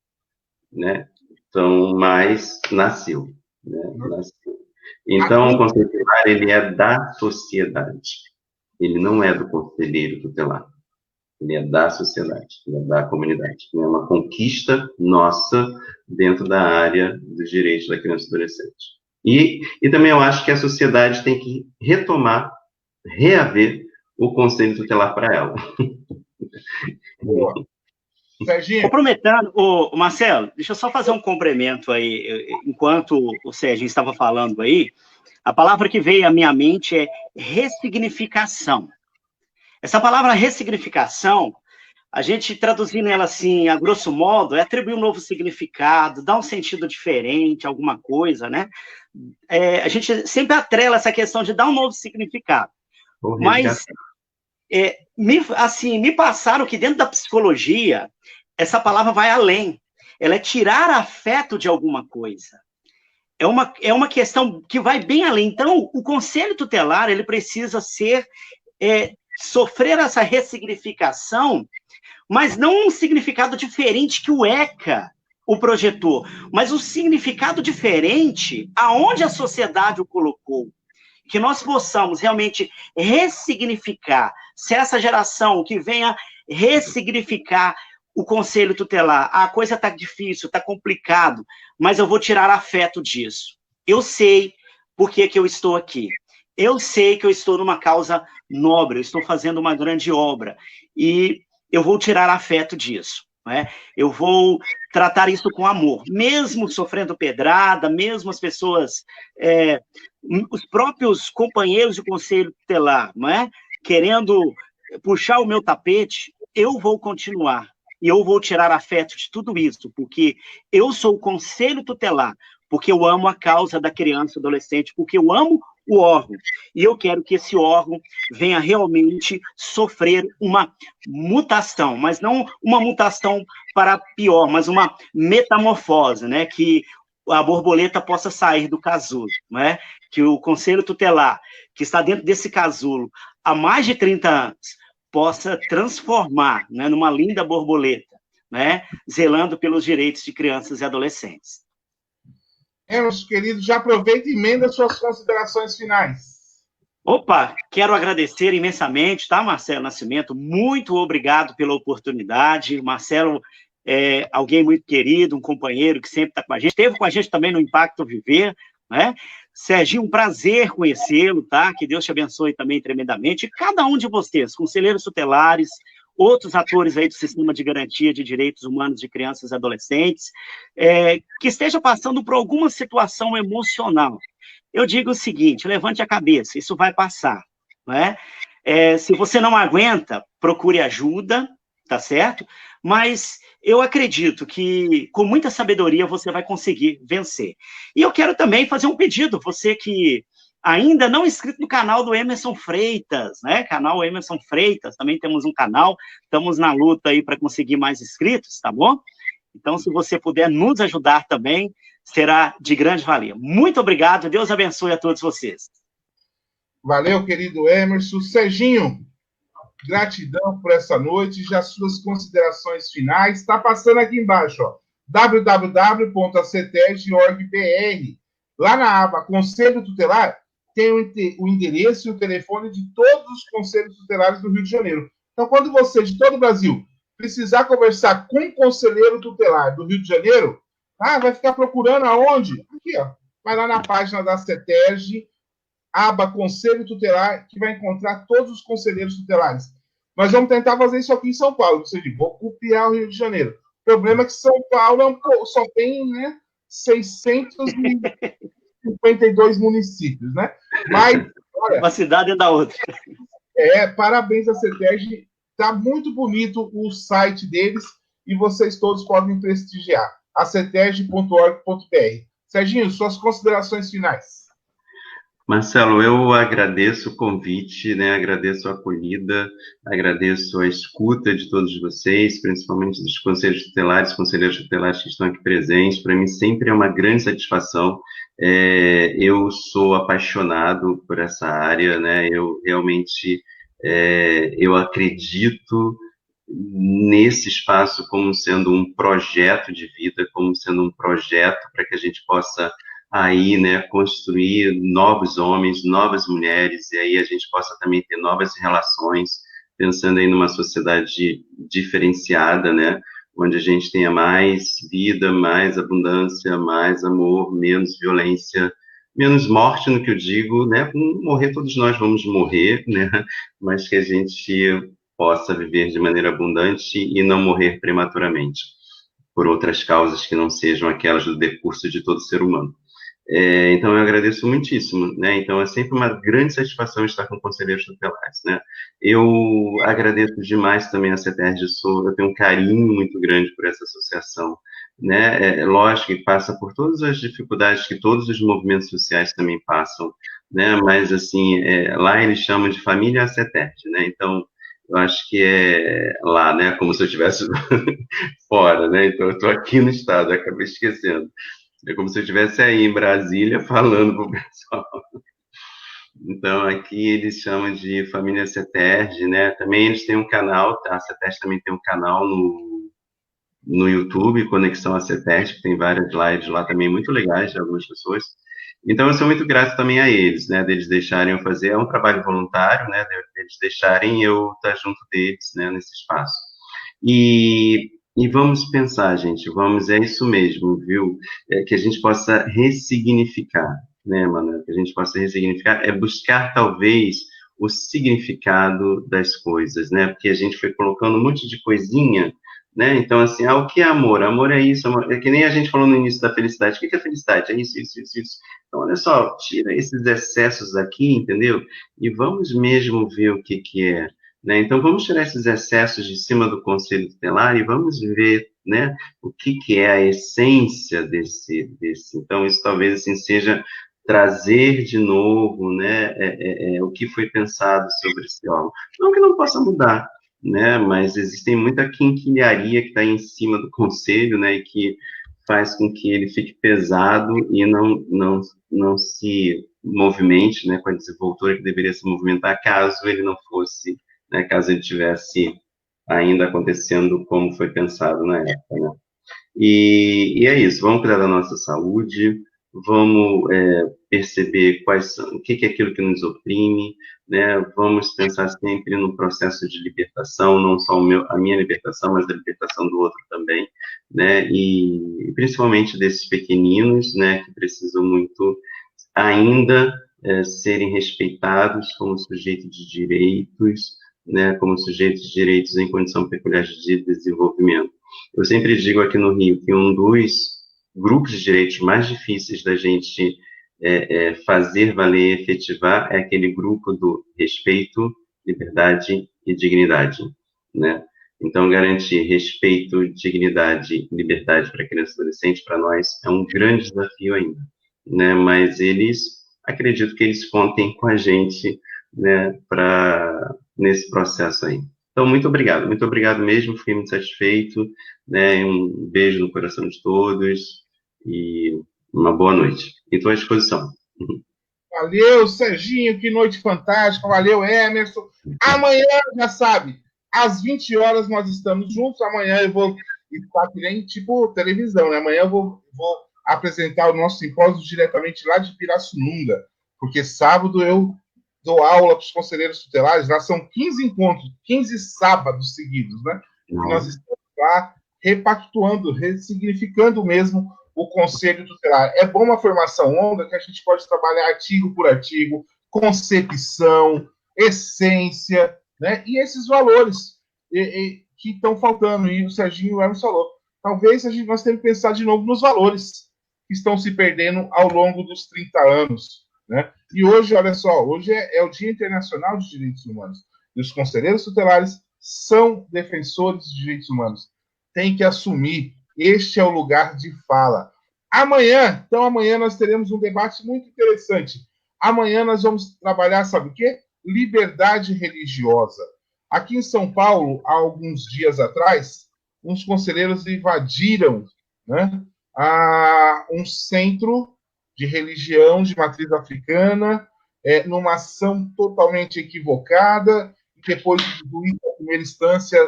Speaker 3: né? Então, mas nasceu, né? Nasceu. Então, o Conselho Tutelar, ele é da sociedade. Ele não é do conselheiro tutelar. Ele é da sociedade, ele é da comunidade. É uma conquista nossa dentro da área dos direitos da criança e adolescente. E também eu acho que a sociedade tem que reaver o Conselho Tutelar para ela.
Speaker 1: Boa. Serginho.
Speaker 2: Comprometendo, Marcelo, deixa eu só fazer um complemento aí. Enquanto o Serginho estava falando aí, a palavra que veio à minha mente é ressignificação. Essa palavra ressignificação, a gente traduzindo ela assim, a grosso modo, é atribuir um novo significado, dar um sentido diferente, alguma coisa, né? A gente sempre atrela essa questão de dar um novo significado. Mas me passaram que dentro da psicologia, essa palavra vai além. Ela é tirar afeto de alguma coisa. É uma questão que vai bem além. Então, o conselho tutelar, ele precisa sofrer essa ressignificação, mas não um significado diferente que o ECA o projetou, mas um significado diferente aonde a sociedade o colocou. Que nós possamos realmente ressignificar, se essa geração que venha ressignificar o conselho tutelar, a coisa está difícil, está complicado, mas eu vou tirar afeto disso. Eu sei por que eu estou aqui. Eu sei que eu estou numa causa nobre, eu estou fazendo uma grande obra, e eu vou tirar afeto disso. Né? Eu vou tratar isso com amor, mesmo sofrendo pedrada, mesmo as pessoas, os próprios companheiros de conselho tutelar, não é? Querendo puxar o meu tapete, eu vou continuar, e eu vou tirar afeto de tudo isso, porque eu sou o conselho tutelar, porque eu amo a causa da criança e adolescente, porque eu amo o órgão, e eu quero que esse órgão venha realmente sofrer uma mutação, mas não uma mutação para pior, mas uma metamorfose, né? Que a borboleta possa sair do casulo, né? Que o conselho tutelar, que está dentro desse casulo há mais de 30 anos, possa transformar, né, numa linda borboleta, né? Zelando pelos direitos de crianças e adolescentes.
Speaker 1: Meus queridos, já aproveita e emenda suas considerações finais.
Speaker 2: Opa, quero agradecer imensamente, tá, Marcelo Nascimento? Muito obrigado pela oportunidade. Marcelo é alguém muito querido, um companheiro que sempre está com a gente, esteve com a gente também no Impacto Viver, né? Serginho, um prazer conhecê-lo, tá? Que Deus te abençoe também tremendamente. E cada um de vocês, conselheiros tutelares, outros atores aí do Sistema de Garantia de Direitos Humanos de Crianças e Adolescentes, que esteja passando por alguma situação emocional. Eu digo o seguinte, levante a cabeça, isso vai passar, não é? Se você não aguenta, procure ajuda, tá certo? Mas eu acredito que, com muita sabedoria, você vai conseguir vencer. E eu quero também fazer um pedido, você que ainda não inscrito no canal do Emerson Freitas, né? Canal Emerson Freitas, também temos um canal, estamos na luta aí para conseguir mais inscritos, tá bom? Então, se você puder nos ajudar também, será de grande valia. Muito obrigado, Deus abençoe a todos vocês.
Speaker 1: Valeu, querido Emerson. Serginho, gratidão por essa noite, já suas considerações finais, está passando aqui embaixo, ó, www.acteg.org.br. Lá na aba Conselho Tutelar, tem o endereço e o telefone de todos os conselhos tutelares do Rio de Janeiro. Então, quando você, de todo o Brasil, precisar conversar com um conselheiro tutelar do Rio de Janeiro, vai ficar procurando aonde? Aqui, ó. Vai lá na página da CETERJ, aba Conselho Tutelar, que vai encontrar todos os conselheiros tutelares. Nós vamos tentar fazer isso aqui em São Paulo. Você diz, vou copiar o Rio de Janeiro. O problema é que São Paulo só tem, né, 652 municípios, né? Mas, olha,
Speaker 2: uma cidade é da outra.
Speaker 1: Parabéns à CETERJ. Está muito bonito o site deles e vocês todos podem prestigiar. aceterj.org.br. Serginho, suas considerações finais.
Speaker 3: Marcelo, eu agradeço o convite, né? Agradeço a acolhida, agradeço a escuta de todos vocês, principalmente dos conselheiros tutelares que estão aqui presentes. Para mim sempre é uma grande satisfação. Eu sou apaixonado por essa área, né? Eu realmente eu acredito nesse espaço como sendo um projeto de vida, como sendo um projeto para que a gente possa aí, né, construir novos homens, novas mulheres, e aí a gente possa também ter novas relações, pensando aí numa sociedade diferenciada, né, onde a gente tenha mais vida, mais abundância, mais amor, menos violência, menos morte, no que eu digo, né, morrer todos nós vamos morrer, né, mas que a gente possa viver de maneira abundante e não morrer prematuramente, por outras causas que não sejam aquelas do decurso de todo ser humano. Então, eu agradeço muitíssimo, né? Então, é sempre uma grande satisfação estar com conselheiros tutelares, né? Eu agradeço demais também a CETERJ, eu tenho um carinho muito grande por essa associação, né? Lógico que passa por todas as dificuldades que todos os movimentos sociais também passam, né? Mas, assim, lá eles chamam de família CETERJ, né? Então, eu acho que é lá, né? Como se eu estivesse fora, né? Então, eu estou aqui no estado, acabei esquecendo. É como se eu estivesse aí em Brasília falando para o pessoal. Então, aqui eles chamam de família CETERJ, né? Também eles têm um canal, tá? A CETERJ também tem um canal no YouTube, Conexão a CETERJ, que tem várias lives lá também muito legais de algumas pessoas. Então, eu sou muito grato também a eles, né? Deles deixarem eu fazer, é um trabalho voluntário, né? Deles deixarem eu estar junto deles, né? Nesse espaço. E vamos pensar, gente, é isso mesmo, viu? Que a gente possa ressignificar, né, Manuel? Que a gente possa ressignificar, buscar, talvez, o significado das coisas, né? Porque a gente foi colocando um monte de coisinha, né? Então, assim, o que é amor? Amor é isso, amor... é que nem a gente falou no início da felicidade. O que é felicidade? É isso, isso, isso, isso. Então, olha só, tira esses excessos aqui, entendeu? E vamos mesmo ver o que é. Né? Então, vamos tirar esses excessos de cima do Conselho Tutelar e vamos ver, né, o que é a essência desse. Então, isso talvez assim, seja trazer de novo, né, o que foi pensado sobre esse órgão. Não que não possa mudar, né, mas existem muita quinquilharia que está em cima do Conselho, né, e que faz com que ele fique pesado e não se movimente, né, com a desenvoltura que deveria se movimentar caso ele não fosse, né, caso ele tivesse ainda acontecendo como foi pensado na época, né? E é isso, vamos cuidar da nossa saúde, vamos perceber o que é aquilo que nos oprime, né? Vamos pensar sempre no processo de libertação, não só a minha libertação, mas a libertação do outro também, né? E principalmente desses pequeninos, né, que precisam muito ainda serem respeitados como sujeitos de direitos, né, como sujeitos de direitos em condição peculiar de desenvolvimento. Eu sempre digo aqui no Rio que um dos grupos de direitos mais difíceis da gente fazer valer, efetivar, é aquele grupo do respeito, liberdade e dignidade, né? Então, garantir respeito, dignidade e liberdade para criança e adolescente, para nós, é um grande desafio ainda, né? Mas acredito que eles contem com a gente, né, nesse processo aí. Então, muito obrigado mesmo, fiquei muito satisfeito, né, um beijo no coração de todos e uma boa noite. Estou à disposição.
Speaker 1: Valeu, Serginho, que noite fantástica. Valeu, Emerson. Amanhã, já sabe, às 20 horas nós estamos juntos. Amanhã eu vou estar que nem tipo televisão, né? Amanhã eu vou apresentar o nosso simpósio diretamente lá de Pirassununga, porque sábado eu dou aula para os conselheiros tutelares, lá são 15 encontros, 15 sábados seguidos, né? E nós estamos lá repactuando, ressignificando mesmo o conselho tutelar. É bom uma formação longa que a gente pode trabalhar artigo por artigo, concepção, essência, né? E esses valores que estão faltando, e o Serginho e o Hermes falou. Talvez nós temos que pensar de novo nos valores que estão se perdendo ao longo dos 30 anos, né? E hoje, olha só, hoje é o Dia Internacional de Direitos Humanos. E os conselheiros tutelares são defensores de direitos humanos. Tem que assumir. Este é o lugar de fala. Amanhã nós teremos um debate muito interessante. Amanhã nós vamos trabalhar, sabe o quê? Liberdade religiosa. Aqui em São Paulo, há alguns dias atrás, uns conselheiros invadiram, né, um centro de religião de matriz africana, numa ação totalmente equivocada, depois do juiz da primeira instância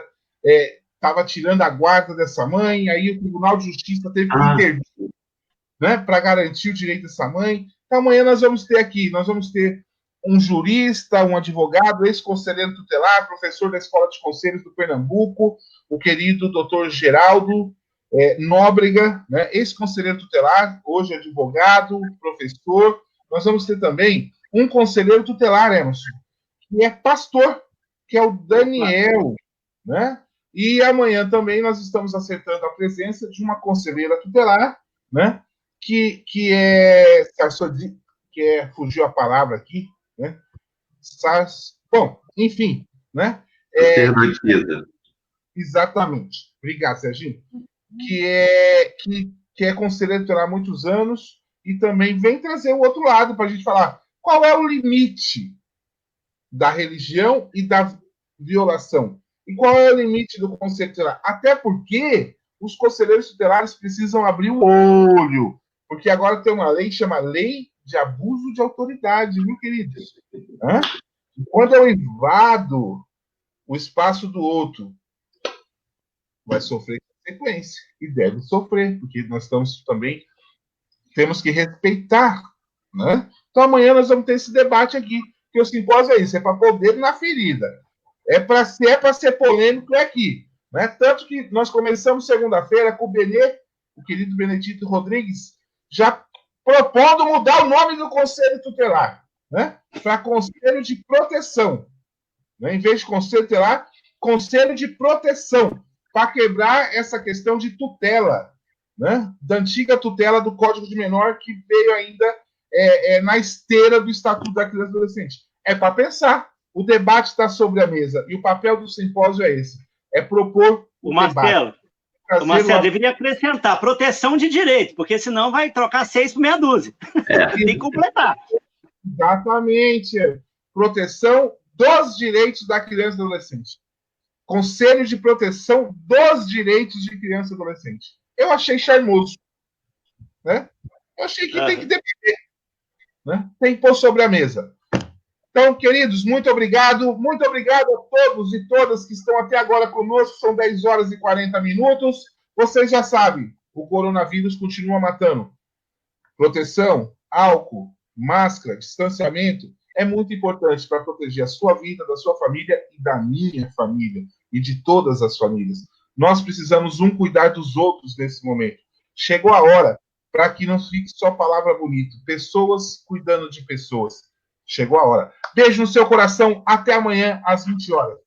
Speaker 1: estava tirando a guarda dessa mãe, aí o Tribunal de Justiça teve que intervir, né, para garantir o direito dessa mãe. Então, amanhã nós vamos ter um jurista, um advogado, ex-conselheiro tutelar, professor da Escola de Conselhos do Pernambuco, o querido doutor Geraldo Nóbrega, né, ex-conselheiro tutelar, hoje advogado, professor. Nós vamos ter também um conselheiro tutelar, Emerson, que é pastor, que é o Daniel, né? E amanhã também nós estamos acertando a presença de uma conselheira tutelar, né? Que fugiu a palavra aqui, né? Bom, enfim, né? Exatamente. Obrigado, Serginho. Que é conselheiro tutelar há muitos anos e também vem trazer o outro lado para a gente falar qual é o limite da religião e da violação. E qual é o limite do conselho tutelar? Até porque os conselheiros tutelares precisam abrir o olho, porque agora tem uma lei que chama Lei de Abuso de Autoridade, viu, queridos? Quando eu invado o espaço do outro, vai sofrer consequência, e deve sofrer, porque nós temos que respeitar, né? Então amanhã nós vamos ter esse debate aqui, que o simpósio é isso, é para pôr o dedo na ferida. É para ser polêmico aqui, né? Tanto que nós começamos segunda-feira com o querido Benedito Rodrigues, já propondo mudar o nome do Conselho Tutelar, né? Para Conselho de Proteção. Né? Em vez de Conselho Tutelar, Conselho de Proteção, para quebrar essa questão de tutela, né? Da antiga tutela do Código de Menor, que veio ainda na esteira do Estatuto da Criança e do Adolescente. É para pensar. O debate está sobre a mesa. E o papel do simpósio é esse. É propor
Speaker 2: o Marcelo, debate. O Marcelo deveria acrescentar proteção de direito, porque senão vai trocar 6 por meia dúzia. Tem que completar.
Speaker 1: Exatamente. Proteção dos direitos da criança e adolescente. Conselho de Proteção dos Direitos de Criança e Adolescente. Eu achei charmoso. Né? Eu achei que tem que depender. Né? Tem que pôr sobre a mesa. Então, queridos, muito obrigado. Muito obrigado a todos e todas que estão até agora conosco. São 10 horas e 40 minutos. Vocês já sabem, o coronavírus continua matando. Proteção, álcool, máscara, distanciamento é muito importante para proteger a sua vida, da sua família e da minha família e de todas as famílias. Nós precisamos cuidar dos outros nesse momento. Chegou a hora para que não fique só palavra bonita. Pessoas cuidando de pessoas. Chegou a hora. Beijo no seu coração. Até amanhã, às 20 horas.